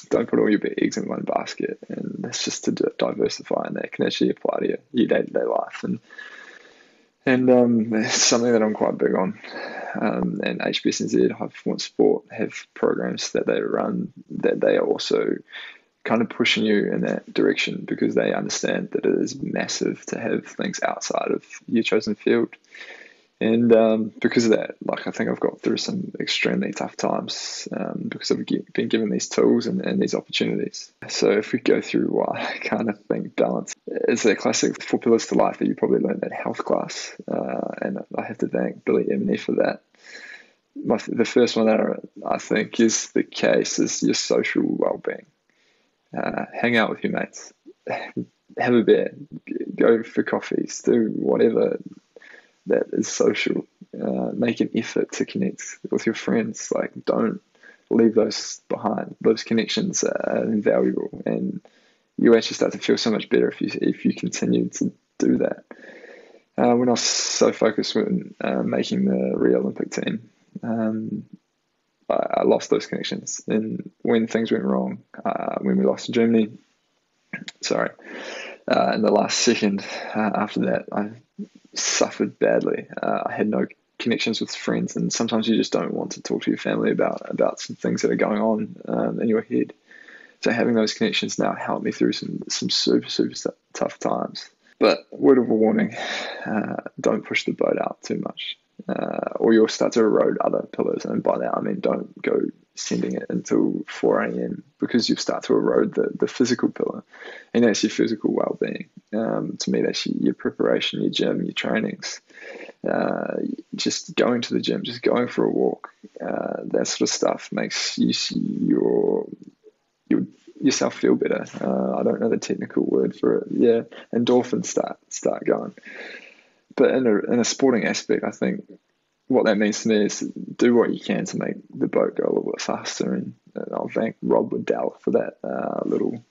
don't put all your eggs in one basket. And that's just to diversify, and that can actually apply to your day-to-day life. And it's something that I'm quite big on. And HBSNZ, High Performance Sport, have programs that they run that they are also kind of pushing you in that direction, because they understand that it is massive to have things outside of your chosen field. And because of that, like, I think I've got through some extremely tough times because I've been given these tools and these opportunities. So if we go through why I kind of think balance is that classic 4 pillars to life that you probably learned in health class, and I have to thank Billy Emney for that. The first one that I think is the case is your social well-being. Hang out with your mates, have a beer, go for coffees, do whatever that is social. Make an effort to connect with your friends. Like, don't leave those behind. Those connections are invaluable, and you actually start to feel so much better if you continue to do that. When I was so focused on making the Rio Olympic team, I lost those connections. And when things went wrong, when we lost to Germany, in the last second after that, I suffered badly. I had no connections with friends, and sometimes you just don't want to talk to your family about some things that are going on in your head. So having those connections now helped me through some super, super tough times. But word of a warning, don't push the boat out too much, or you'll start to erode other pillars. And by that I mean don't go sending it until 4 a.m. because you start to erode the physical pillar, and that's your physical well-being. To me, that's your preparation, your gym, your trainings, just going to the gym, just going for a walk. That sort of stuff makes yourself feel better. I don't know the technical word for it. Yeah, endorphins start going. But in a sporting aspect, I think what that means to me is do what you can to make the boat go a little bit faster. And I'll thank Rob Waddell for that little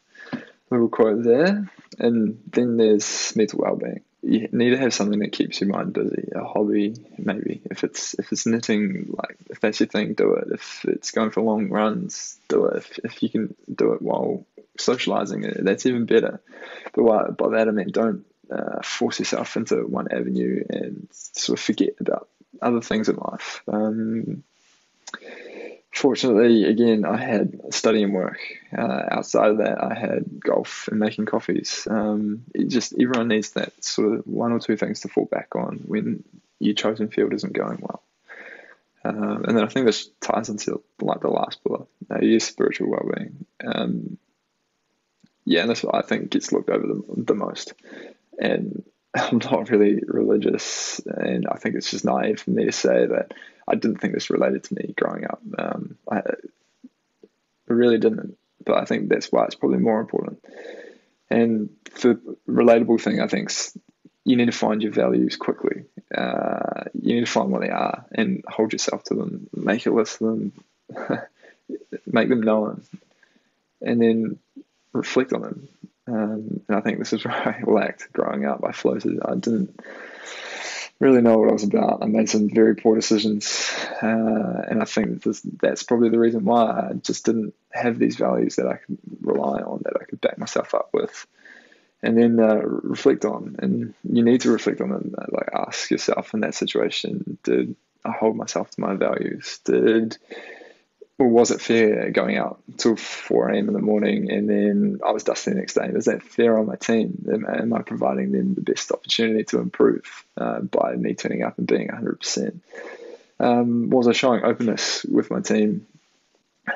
quote there. And then there's mental well-being. You need to have something that keeps your mind busy, a hobby maybe. If it's knitting, like if that's your thing, do it. If it's going for long runs, do it. If you can do it while socializing, that's even better. But by that I mean don't force yourself into one avenue and sort of forget about other things in life. Fortunately, again, I had study and work. Outside of that, I had golf and making coffees. Everyone needs that sort of one or two things to fall back on when your chosen field isn't going well. And then I think this ties into like the last pillar, your spiritual well-being. And that's what I think gets looked over the most. And I'm not really religious, and I think it's just naive for me to say that I didn't think this related to me growing up. I really didn't, but I think that's why it's probably more important. And the relatable thing, I think, is you need to find your values quickly. You need to find what they are and hold yourself to them, make a list of them, make them known, and then reflect on them. And I think this is where I lacked growing up. I floated. I didn't really know what I was about. I made some very poor decisions, and I think that's probably the reason why I just didn't have these values that I could rely on, that I could back myself up with, and then reflect on. And you need to reflect on them. Like ask yourself in that situation: did I hold myself to my values? Or was it fair going out till 4 a.m. in the morning and then I was dusty the next day? Is that fair on my team? Am I providing them the best opportunity to improve by me turning up and being 100%? Was I showing openness with my team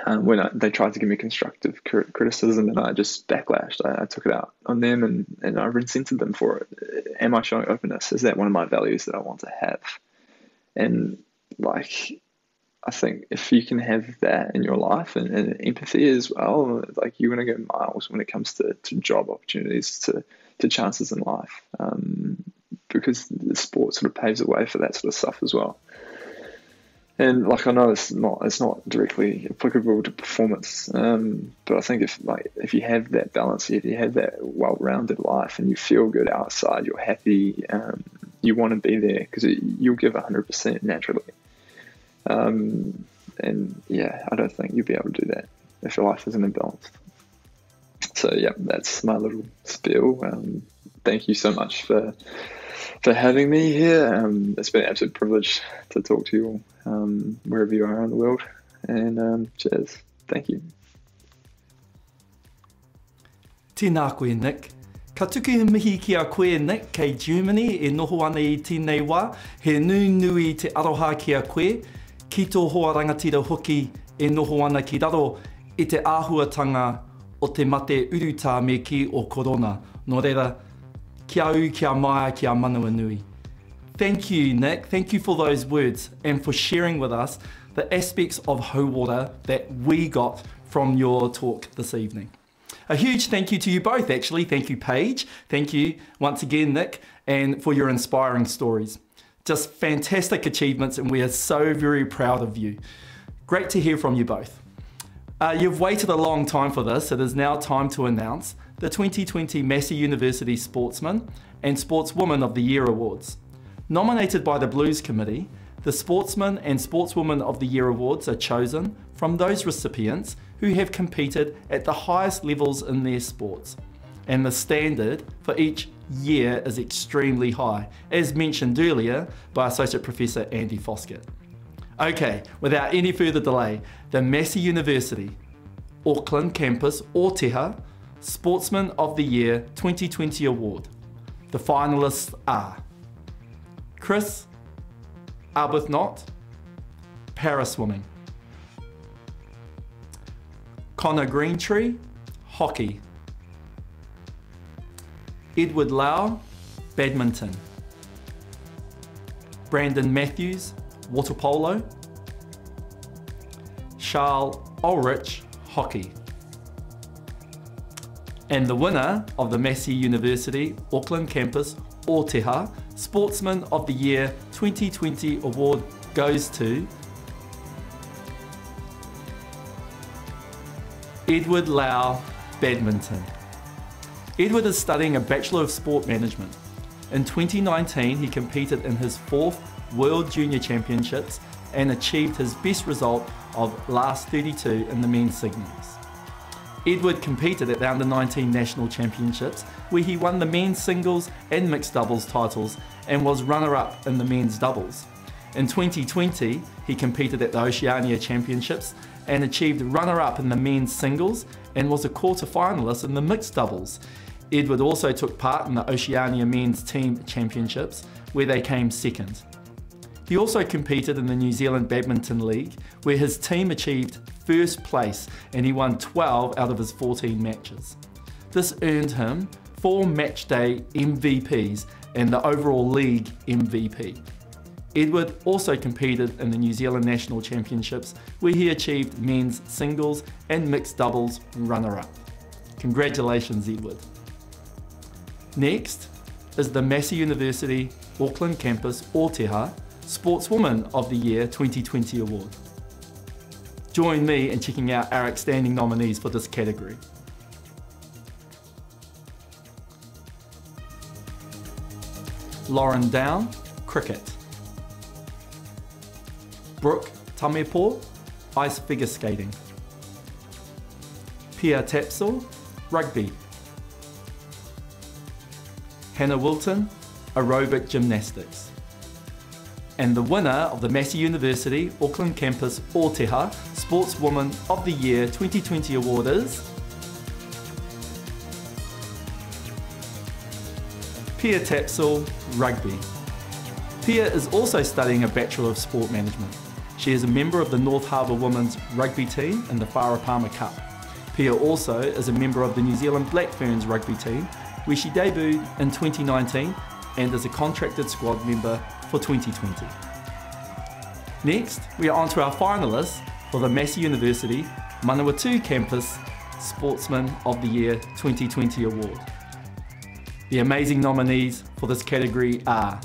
when they tried to give me constructive criticism and I just backlashed? I took it out on them and I resented them for it. Am I showing openness? Is that one of my values that I want to have? And I think if you can have that in your life and empathy as well, like you're going to go miles when it comes to job opportunities, to chances in life, because the sport sort of paves the way for that sort of stuff as well. And I know it's not directly applicable to performance, but I think if you have that balance, if you have that well-rounded life and you feel good outside, you're happy, you want to be there because you'll give 100% naturally. I don't think you'll be able to do that if your life isn't imbalanced. So that's my little spiel. Thank you so much for having me here. It's been an absolute privilege to talk to you all, wherever you are in the world. And cheers. Thank you. Tēnā koe, Nick. Ka tuku mihi ki a koe, Nick, kei Germany e noho ana I tēnei wā. He nui te aroha ki a koe. Ki tō hoa rangatira hoki e noho ana ki raro I te āhuatanga o te mate uruta me ki o korona. Nō reira, kia au, kia mai, kia manua nui. Thank you, Nick. Thank you for those words and for sharing with us the aspects of Hauora that we got from your talk this evening. A huge thank you to you both, actually. Thank you, Paige. Thank you once again, Nick, and for your inspiring stories. Just fantastic achievements, and we are so very proud of you. Great to hear from you both. You've waited a long time for this. It is now time to announce the 2020 Massey University Sportsman and Sportswoman of the Year Awards. Nominated by the Blues Committee, the Sportsman and Sportswoman of the Year Awards are chosen from those recipients who have competed at the highest levels in their sports. And the standard for each year is extremely high, as mentioned earlier by Associate Professor Andy Foskett. Okay, without any further delay, the Massey University, Auckland Campus Ōteha Sportsman of the Year 2020 Award. The finalists are Chris Arbuthnot, Paraswimming; Connor Greentree, Hockey; Edward Lau, Badminton; Brandon Matthews, Water Polo; Charles Ulrich, Hockey. And the winner of the Massey University Auckland Campus Ōteha Sportsman of the Year 2020 Award goes to Edward Lau, Badminton. Edward is studying a Bachelor of Sport Management. In 2019, he competed in his 4th World Junior Championships and achieved his best result of last 32 in the men's singles. Edward competed at the Under-19 National Championships, where he won the men's singles and mixed doubles titles and was runner-up in the men's doubles. In 2020, he competed at the Oceania Championships and achieved runner-up in the men's singles and was a quarter-finalist in the mixed doubles. Edward also took part in the Oceania Men's Team Championships, where they came second. He also competed in the New Zealand Badminton League, where his team achieved first place and he won 12 out of his 14 matches. This earned him 4 matchday MVPs and the overall league MVP. Edward also competed in the New Zealand National Championships, where he achieved men's singles and mixed doubles runner-up. Congratulations, Edward. Next is the Massey University Auckland Campus Ōteha Sportswoman of the Year 2020 Award. Join me in checking out our outstanding nominees for this category. Lauren Down, Cricket. Brooke Tamepo, Ice Figure Skating. Pia Tapsell, Rugby. Hannah Wilton, Aerobic Gymnastics. And the winner of the Massey University Auckland Campus Ōteha Sportswoman of the Year 2020 Award is Pia Tapsell, Rugby. Pia is also studying a Bachelor of Sport Management. She is a member of the North Harbour Women's Rugby team in the Whara Palmer Cup. Pia also is a member of the New Zealand Black Ferns rugby team, where she debuted in 2019 and is a contracted squad member for 2020. Next, we are on to our finalists for the Massey University Manawatu Campus Sportsman of the Year 2020 Award. The amazing nominees for this category are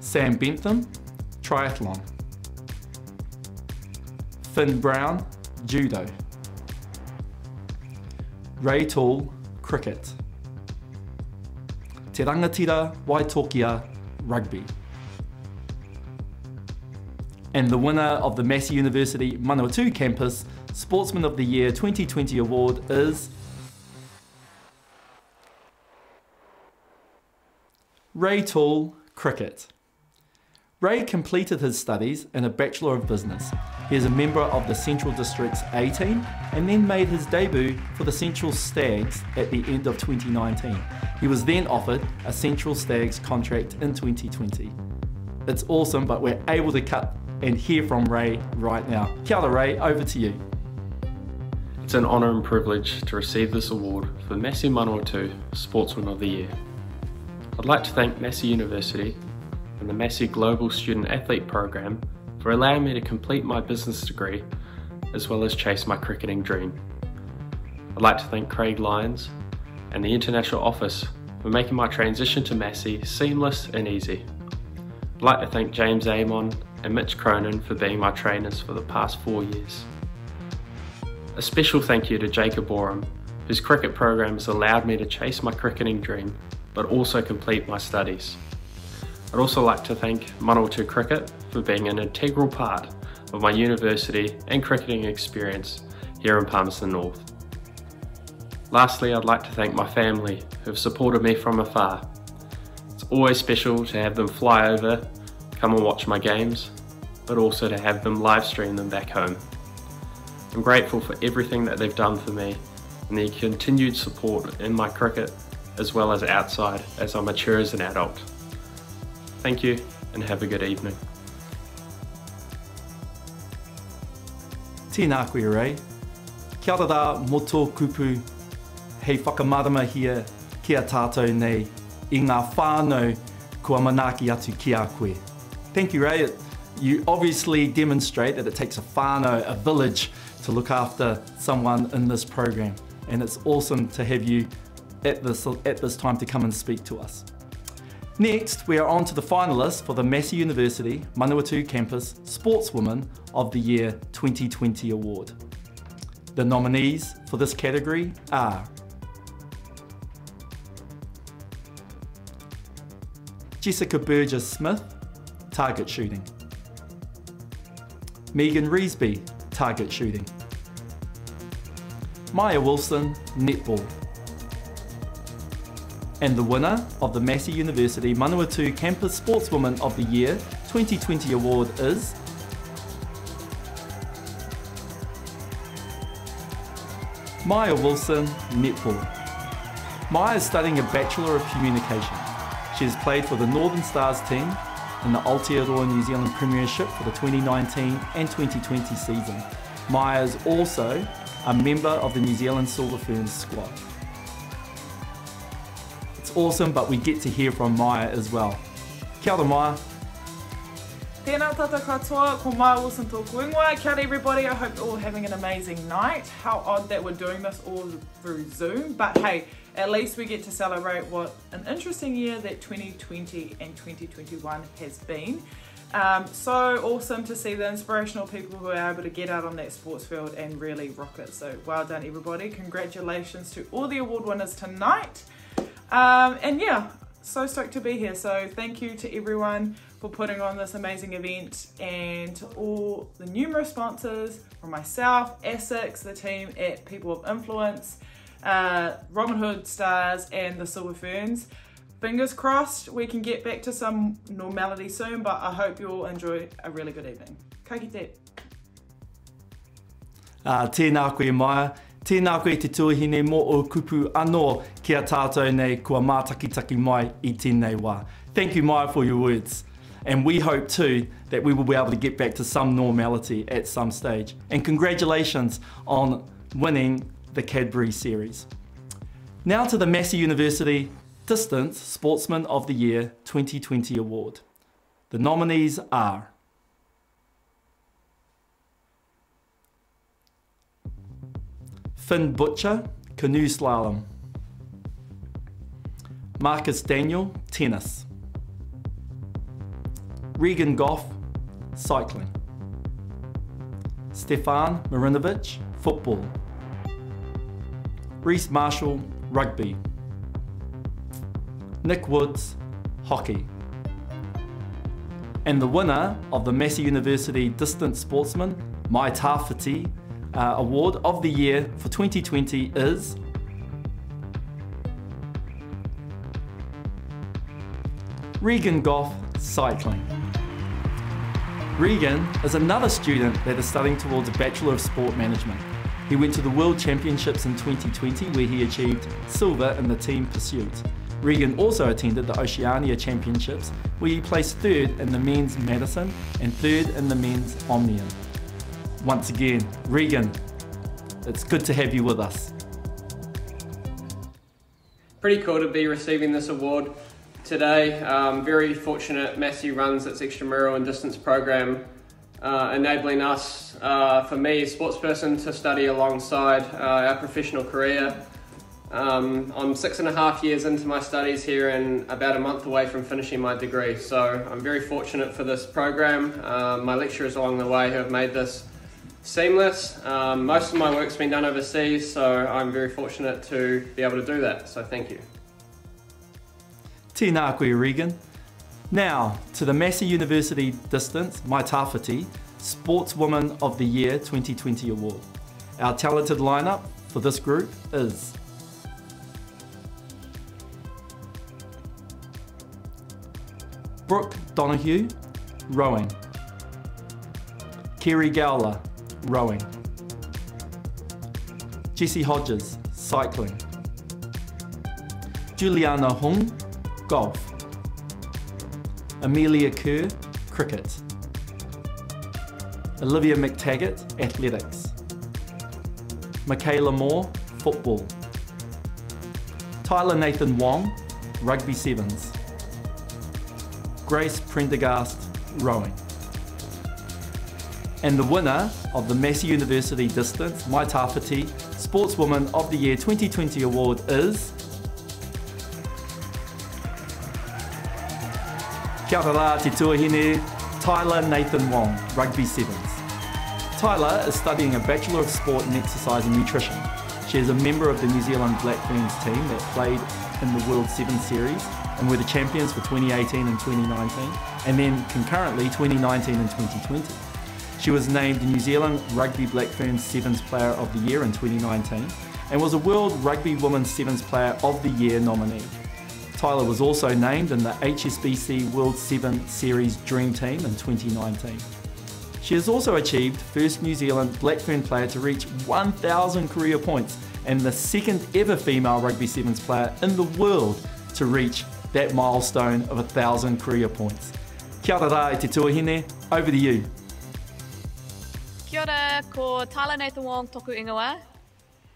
Sam Bentham, Triathlon; Finn Brown, Judo; Ray Tall, Cricket; Te Rangatira Waitokia, Rugby. And the winner of the Massey University Manawatu Campus Sportsman of the Year 2020 Award is Ray Tall, Cricket. Ray completed his studies in a Bachelor of Business. He is a member of the Central District's A team and then made his debut for the Central Stags at the end of 2019. He was then offered a Central Stags contract in 2020. It's awesome, but we're able to cut and hear from Ray right now. Kia ora, Ray, over to you. It's an honour and privilege to receive this award for Massey Manawatu Sportsman of the Year. I'd like to thank Massey University and the Massey Global Student Athlete Program for allowing me to complete my business degree as well as chase my cricketing dream. I'd like to thank Craig Lyons and the International Office for making my transition to Massey seamless and easy. I'd like to thank James Amon and Mitch Cronin for being my trainers for the past 4 years. A special thank you to Jacob Borum, whose cricket program has allowed me to chase my cricketing dream, but also complete my studies. I'd also like to thank Manawatu Cricket for being an integral part of my university and cricketing experience here in Palmerston North. Lastly, I'd like to thank my family who have supported me from afar. It's always special to have them fly over, come and watch my games, but also to have them live stream them back home. I'm grateful for everything that they've done for me and their continued support in my cricket as well as outside as I mature as an adult. Thank you and have a good evening. Tēnā koe rei. Kia ora rā mō tō kupu hei whakamarama kia tātou nei I ngā whānau kua manaaki atu ki a koe. Thank you, Ray. You obviously demonstrate that it takes a whānau, a village, to look after someone in this program. And it's awesome to have you at this time to come and speak to us. Next, we are on to the finalists for the Massey University Manawatu Campus Sportswoman of the Year 2020 Award. The nominees for this category are Jessica Burgess-Smith, target shooting. Megan Reesby, target shooting. Maya Wilson, netball. And the winner of the Massey University Manawatu Campus Sportswoman of the Year 2020 Award is Maya Wilson, netball. Maya is studying a Bachelor of Communication. She has played for the Northern Stars team in the Aotearoa New Zealand Premiership for the 2019 and 2020 season. Maya is also a member of the New Zealand Silver Ferns squad. It's awesome, but we get to hear from Maya as well. Kia ora, Maya. Tēnā tātou katoa, ko Maya Wilson tōku ingoa. Kia ora everybody, I hope you're all having an amazing night. How odd that we're doing this all through Zoom, but hey, at least we get to celebrate what an interesting year that 2020 and 2021 has been. So awesome to see the inspirational people who are able to get out on that sports field and really rock it. So well done everybody. Congratulations to all the award winners tonight. And yeah, so stoked to be here. So thank you to everyone for putting on this amazing event and to all the numerous sponsors from myself, Essex, the team at People of Influence, Robin Hood Stars and the Silver Ferns. Fingers crossed we can get back to some normality soon, but I hope you all enjoy a really good evening. Ka kite. Tēnā koe Maya. Tēnā koe te tuahine mō o kupu anō kia tātou nei kua mātakitaki mai I tēnei wā. Thank you Maya for your words. And we hope too that we will be able to get back to some normality at some stage. And congratulations on winning the Cadbury series. Now to the Massey University Distance Sportsman of the Year 2020 Award. The nominees are Finn Butcher, canoe slalom. Marcus Daniel, tennis. Regan Goff, cycling. Stefan Marinovic, football. Reese Marshall, rugby. Nick Woods, hockey. And the winner of the Massey University Distance Sportsman, Mai Tawhiti Award of the Year for 2020 is Regan Goff, cycling. Regan is another student that is studying towards a Bachelor of Sport Management. He went to the World Championships in 2020 where he achieved silver in the team pursuit. Regan also attended the Oceania Championships where he placed third in the men's Madison and third in the men's Omnium. Once again, Regan, it's good to have you with us. Pretty cool to be receiving this award today. Very fortunate Massey runs its extramural and distance program, enabling us, for me, a sports person, to study alongside our professional career. I'm 6.5 years into my studies here and about a month away from finishing my degree, so I'm very fortunate for this program. My lecturers along the way who have made this seamless. Most of my work's been done overseas, so I'm very fortunate to be able to do that, so thank you. Tēnā koe, Regan. Now, to the Massey University Distance, Mai Tāwhiti, Sportswoman of the Year 2020 Award. Our talented lineup for this group is Brooke Donoghue, rowing. Kerry Gowler, rowing. Jessie Hodges, cycling. Juliana Hung, golf. Amelia Kerr, cricket. Olivia McTaggart, athletics. Michaela Moore, football. Tyler Nathan Wong, rugby sevens. Grace Prendergast, rowing. And the winner of the Massey University Distance Mai Tāwhiti Sportswoman of the Year 2020 Award is Kia ora rā te tuahine, Tyler Nathan Wong, rugby sevens. Tyler is studying a Bachelor of Sport in Exercise and Nutrition. She is a member of the New Zealand Black Ferns team that played in the World Sevens Series and were the champions for 2018 and 2019, and then concurrently 2019 and 2020. She was named the New Zealand Rugby Black Ferns Sevens Player of the Year in 2019 and was a World Rugby Women's Sevens Player of the Year nominee. Tyler was also named in the HSBC World Seven Series Dream Team in 2019. She has also achieved first New Zealand Black Fern player to reach 1,000 career points and the second ever female Rugby Sevens player in the world to reach that milestone of 1,000 career points. Kia ora rā te tuahine, over to you. Kia ora, ko Tyler Nathan Wong toku ingoa.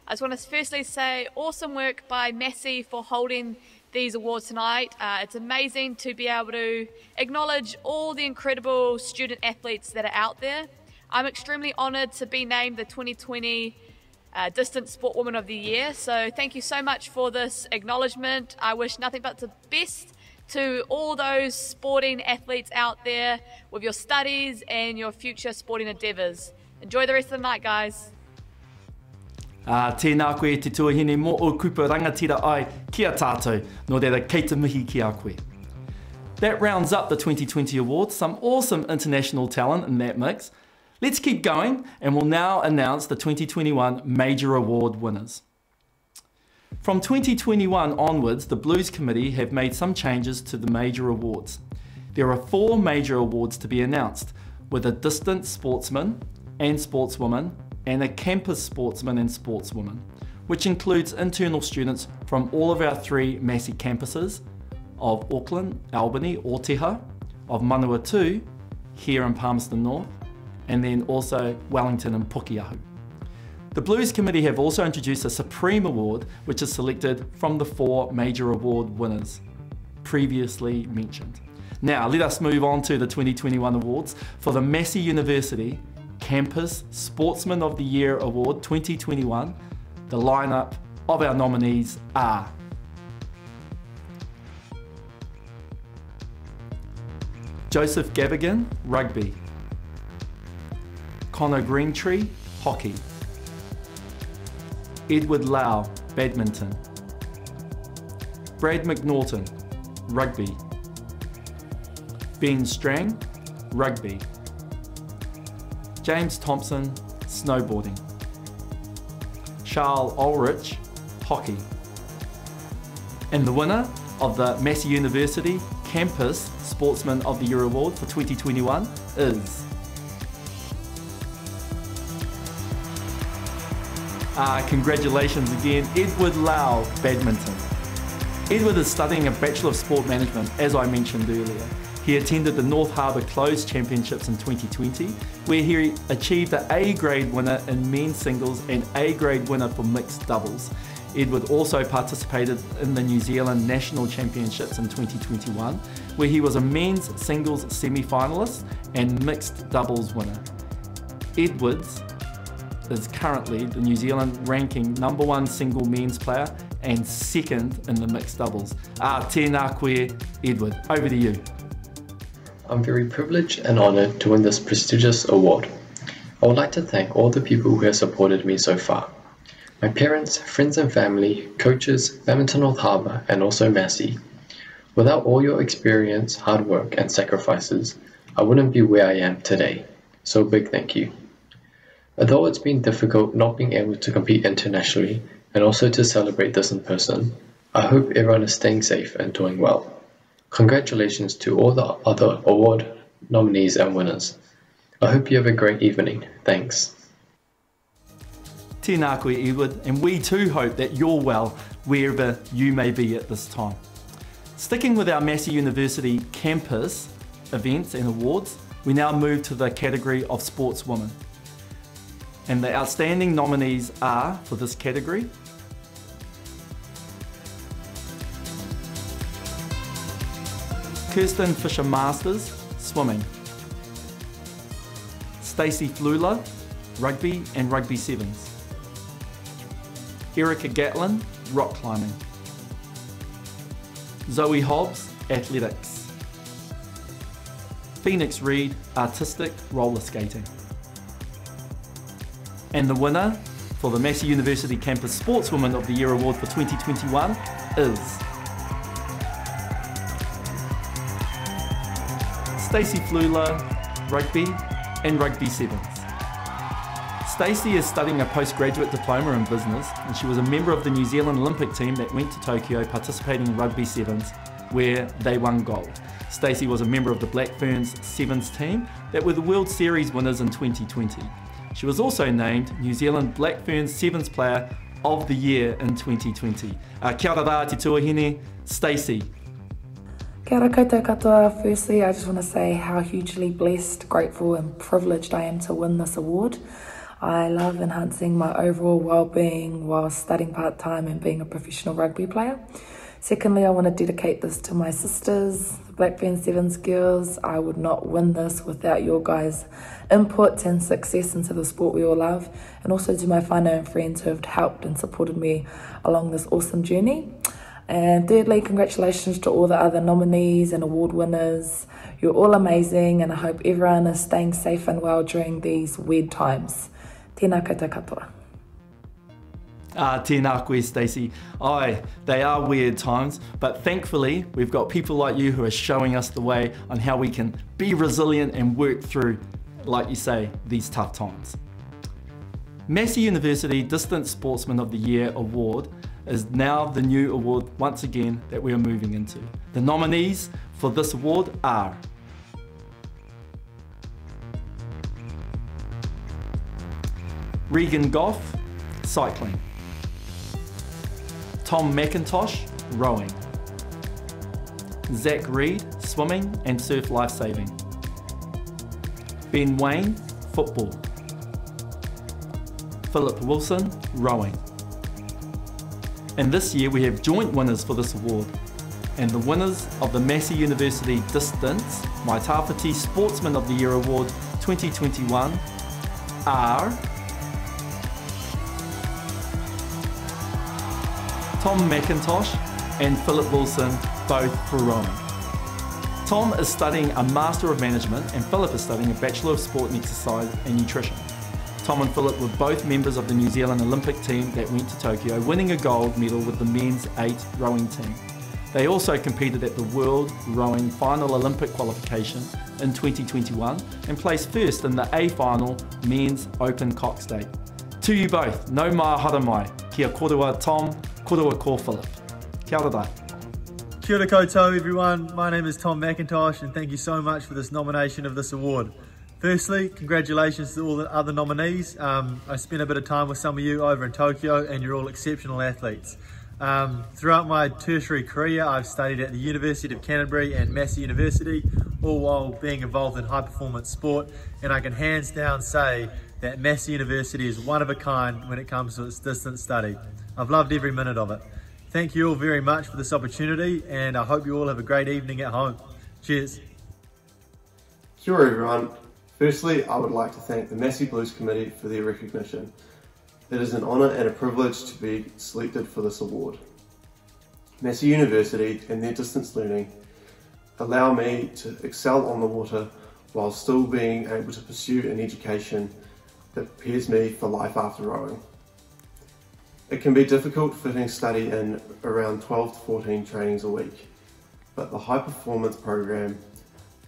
I just want to firstly say awesome work by Massey for holding these awards tonight. It's amazing to be able to acknowledge all the incredible student athletes that are out there. I'm extremely honoured to be named the 2020 Distance Sportwoman of the Year, so thank you so much for this acknowledgement. I wish nothing but the best to all those sporting athletes out there with your studies and your future sporting endeavours. Enjoy the rest of the night, guys. Tēnā koe te tuahine mo o kupa rangatira ai kia tātou, no reira kei te mihi ki a koe. That rounds up the 2020 awards, some awesome international talent in that mix. Let's keep going and we'll now announce the 2021 Major Award winners. From 2021 onwards, the Blues Committee have made some changes to the major awards. There are 4 major awards to be announced, with a Distance Sportsman and Sportswoman and a Campus Sportsman and Sportswoman, which includes internal students from all of our 3 Massey campuses of Auckland, Albany, Ōteha, of Manawatu, here in Palmerston North, and then also Wellington and Pukeahu. The Blues Committee have also introduced a Supreme Award, which is selected from the 4 major award winners previously mentioned. Now, let us move on to the 2021 awards for the Massey University Campus Sportsman of the Year Award 2021. The lineup of our nominees are Joseph Gavigan, rugby. Connor Greentree, hockey. Edward Lau, badminton. Brad McNaughton, rugby. Ben Strang, rugby. James Thompson, snowboarding. Charles Ulrich, hockey. And the winner of the Massey University Campus Sportsman of the Year Award for 2021 is congratulations again, Edward Lau, badminton. Edward is studying a Bachelor of Sport Management, as I mentioned earlier. He attended the North Harbour Closed Championships in 2020, where he achieved the A-grade winner in men's singles and A-grade winner for mixed doubles. Edward also participated in the New Zealand National Championships in 2021, where he was a men's singles semi-finalist and mixed doubles winner. Edwards is currently the New Zealand ranking #1 single men's player and 2nd in the mixed doubles. Tēnā koe, Edward, over to you. I'm very privileged and honoured to win this prestigious award. I would like to thank all the people who have supported me so far. My parents, friends and family, coaches, Badminton North Harbour and also Massey. Without all your experience, hard work and sacrifices, I wouldn't be where I am today. So big thank you. Although it's been difficult not being able to compete internationally and also to celebrate this in person, I hope everyone is staying safe and doing well. Congratulations to all the other award nominees and winners. I hope you have a great evening. Thanks. Tēnā koe, Edward, and we too hope that you're well wherever you may be at this time. Sticking with our Massey University campus events and awards, we now move to the category of sportswomen. And the outstanding nominees are, for this category, Kirsten Fisher-Masters, swimming. Stacey Flula, rugby and rugby sevens. Erica Gatlin, rock climbing. Zoe Hobbs, athletics. Phoenix Reed, artistic roller skating. And the winner for the Massey University Campus Sportswoman of the Year Award for 2021 is Stacey Flula, rugby and rugby sevens. Stacey is studying a postgraduate diploma in business, and she was a member of the New Zealand Olympic team that went to Tokyo participating in rugby sevens, where they won gold. Stacey was a member of the Black Ferns sevens team that were the World Series winners in 2020. She was also named New Zealand Black Ferns Sevens Player of the Year in 2020. Kia ora rā te tuahine, Stacey. Kia ora koutou katoa. Firstly, I just want to say how hugely blessed, grateful and privileged I am to win this award. I love enhancing my overall well-being while studying part-time and being a professional rugby player. Secondly, I want to dedicate this to my sisters, the Black Ferns Sevens girls. I would not win this without your guys' input and success into the sport we all love. And also to my whānau and friends who have helped and supported me along this awesome journey. And thirdly, congratulations to all the other nominees and award winners. You're all amazing, and I hope everyone is staying safe and well during these weird times. Tēnā koutou katoa. Tēnā koe, Stacey. Aye, they are weird times, but thankfully we've got people like you who are showing us the way on how we can be resilient and work through, like you say, these tough times. Massey University Distance Sportsman of the Year Award is now the new award once again that we are moving into. The nominees for this award are Regan Goff, cycling. Tom McIntosh, rowing. Zach Reed, swimming and surf lifesaving. Ben Wayne, football. Philip Wilson, rowing. And this year we have joint winners for this award. And the winners of the Massey University Distance Mai Tāwhiti Sportsman of the Year Award 2021 are Tom McIntosh and Philip Wilson, both for rowing. Tom is studying a Master of Management and Philip is studying a Bachelor of Sport and Exercise and Nutrition. Tom and Philip were both members of the New Zealand Olympic team that went to Tokyo, winning a gold medal with the men's 8 rowing team. They also competed at the World Rowing Final Olympic qualification in 2021 and placed first in the A Final Men's Open Cox Day. To you both, no mā hara mai, kia korua Tom, korua ko Philip. Kia ora rā. Kia ora koutou everyone, my name is Tom McIntosh and thank you so much for this nomination of this award. Firstly, congratulations to all the other nominees. I spent a bit of time with some of you over in Tokyo and you're all exceptional athletes. Throughout my tertiary career, I've studied at the University of Canterbury and Massey University, all while being involved in high performance sport, and I can hands down say that Massey University is one of a kind when it comes to its distance study. I've loved every minute of it. Thank you all very much for this opportunity and I hope you all have a great evening at home. Cheers. Kia ora everyone. Firstly, I would like to thank the Massey Blues Committee for their recognition. It is an honour and a privilege to be selected for this award. Massey University and their distance learning allow me to excel on the water while still being able to pursue an education that prepares me for life after rowing. It can be difficult fitting study in around 12 to 14 trainings a week, but the high performance program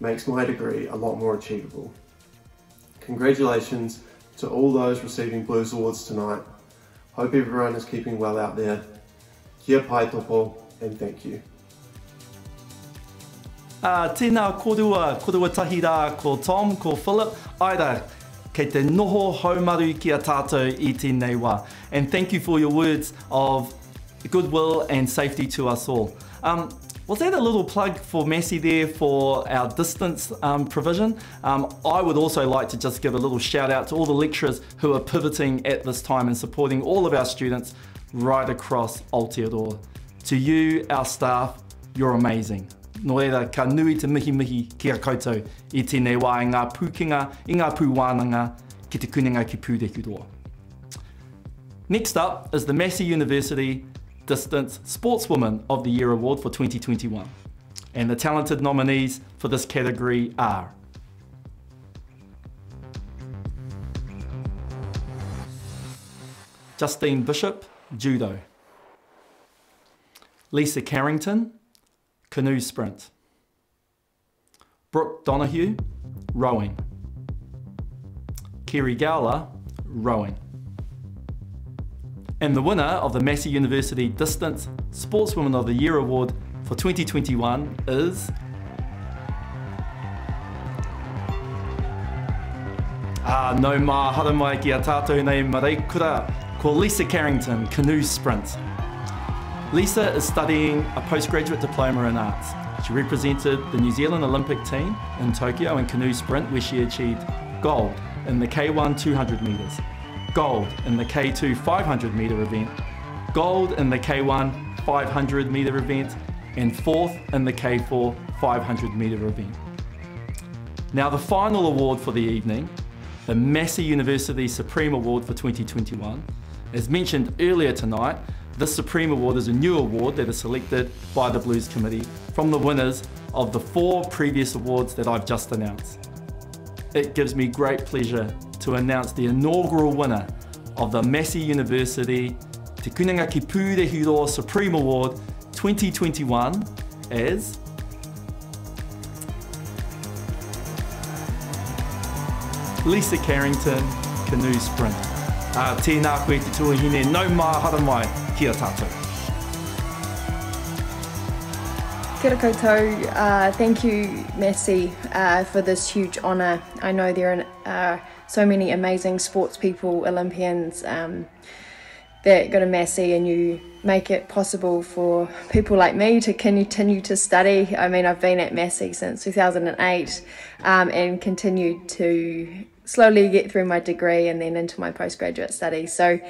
makes my degree a lot more achievable. Congratulations to all those receiving Blues Awards tonight. Hope everyone is keeping well out there. Kia pai topo, and thank you. Tēnā korua tahi rā ko Tom, ko Philip, aira, kei te noho haumaru ki a tātou I tēnei wā. And thank you for your words of goodwill and safety to us all. Was that a little plug for Massey there for our distance provision? I would also like to just give a little shout out to all the lecturers who are pivoting at this time and supporting all of our students right across Aotearoa. To you, our staff, you're amazing. Nō reira, ka nui te mihi mihi ki a koutou I tēnei wā I ngā pūkinga, I ngā pūwānanga, ki te kuninga ki pūrehuroa. Next up is the Massey University Distance Sportswoman of the Year Award for 2021. And the talented nominees for this category are Justine Bishop, Judo. Lisa Carrington, Canoe Sprint. Brooke Donahue, Rowing. Kerry Gowler, Rowing. And the winner of the Massey University Distance Sportswoman of the Year Award for 2021 is no mā hara mai ki a tātou nei maraikura, ko Lisa Carrington, Canoe Sprint. Lisa is studying a postgraduate diploma in arts. She represented the New Zealand Olympic team in Tokyo in Canoe Sprint, where she achieved gold in the K1 200 metres, gold in the K2 500 metre event, gold in the K1 500 metre event, and fourth in the K4 500 metre event. Now the final award for the evening, the Massey University Supreme Award for 2021. As mentioned earlier tonight, this Supreme Award is a new award that is selected by the Blues Committee from the winners of the 4 previous awards that I've just announced. It gives me great pleasure to announce the inaugural winner of the Massey University Te Kuninga Ki Pūrehuroa Supreme Award 2021 as Lisa Carrington, Canoe Sprint. Tēnā koe te tuahine, nau mā hara mai, kia tātou. Kia ora koutou. Thank you, Massey, for this huge honour. I know there are so many amazing sports people, Olympians, that go to Massey, and you make it possible for people like me to continue to study. I mean, I've been at Massey since 2008 and continued to slowly get through my degree and then into my postgraduate studies. So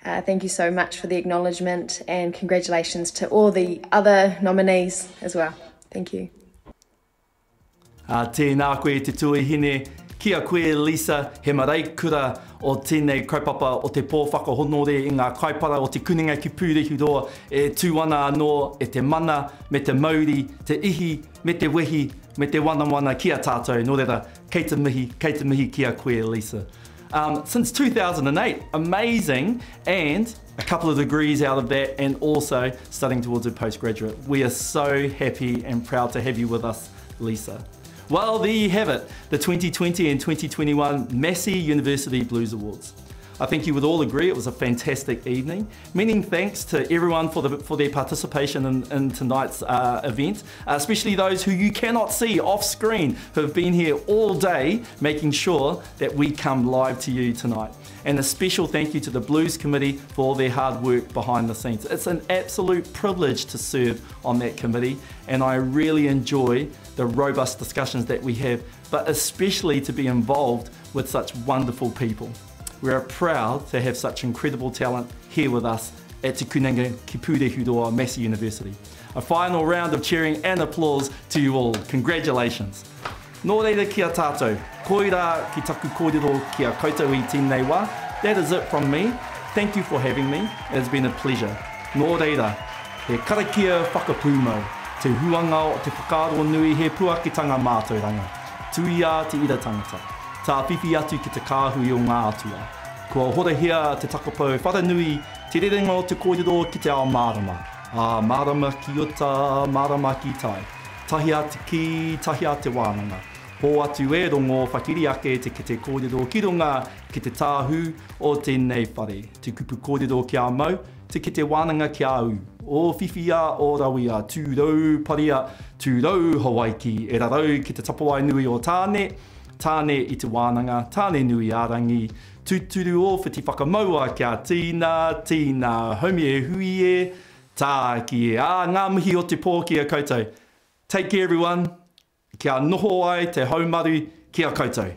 thank you so much for the acknowledgement, and congratulations to all the other nominees as well. Thank you. Tēnā koe te tuahine, kia koe Lisa, he maraikura o tēnei kaupapa o te pōwhakahonore I ngā kaipara o te kuninga ki pūrehuroa e tūwana anō e te mana, me te mauri, te ihi, me te wehi, me te wana kia tātou, nō reira, kei te mihi kia koe Lisa. Since 2008, amazing, and a couple of degrees out of that, and also studying towards a postgraduate. We are so happy and proud to have you with us, Lisa. Well, there you have it, the 2020 and 2021 Massey University Blues Awards. I think you would all agree it was a fantastic evening. Many thanks to everyone for their participation in tonight's event, especially those who you cannot see off screen, who have been here all day making sure that we come live to you tonight. And a special thank you to the Blues Committee for all their hard work behind the scenes. It's an absolute privilege to serve on that committee, and I really enjoy the robust discussions that we have, but especially to be involved with such wonderful people. We are proud to have such incredible talent here with us at Te Kuninga Ki Pūrehuroa Massey University. A final round of cheering and applause to you all. Congratulations. Nō reira kia tātou, koira ki taku kōrero kia koutou I tēnei wā. That is it from me. Thank you for having me. It has been a pleasure. Nō reira, he karakia whakapūmau, te huanga o te whakaaro nui he puakitanga mātauranga. Tuia te ira tangata. tā whiwhi atu ki te kāhui o ngā atua. Kua horahia te takapau wharanui, te rerenga o te kōrero ki te ao marama. Marama ki ota, marama ki tai. Tahi a te ki, tahi a te wānanga. Hō atu e rongo whakiri ake te ki te kōrero ki runga ki te tāhu o tēnei whare. Te kupu kōrero ki a mau, te ki te wānanga ki a u. O whiwhia, o rawia, tūrau paria, tūrau Hawaii, e rarau ki te tapawai nui o tāne, tāne i te wānanga, tāne nui ārangi, tūturu o whiti whakamaua kia tīna, tīna, haumi e hui e, tā ki e ngā mihi o te pō kia koutou. Take care everyone, kia noho ai te haumaru kia koutou.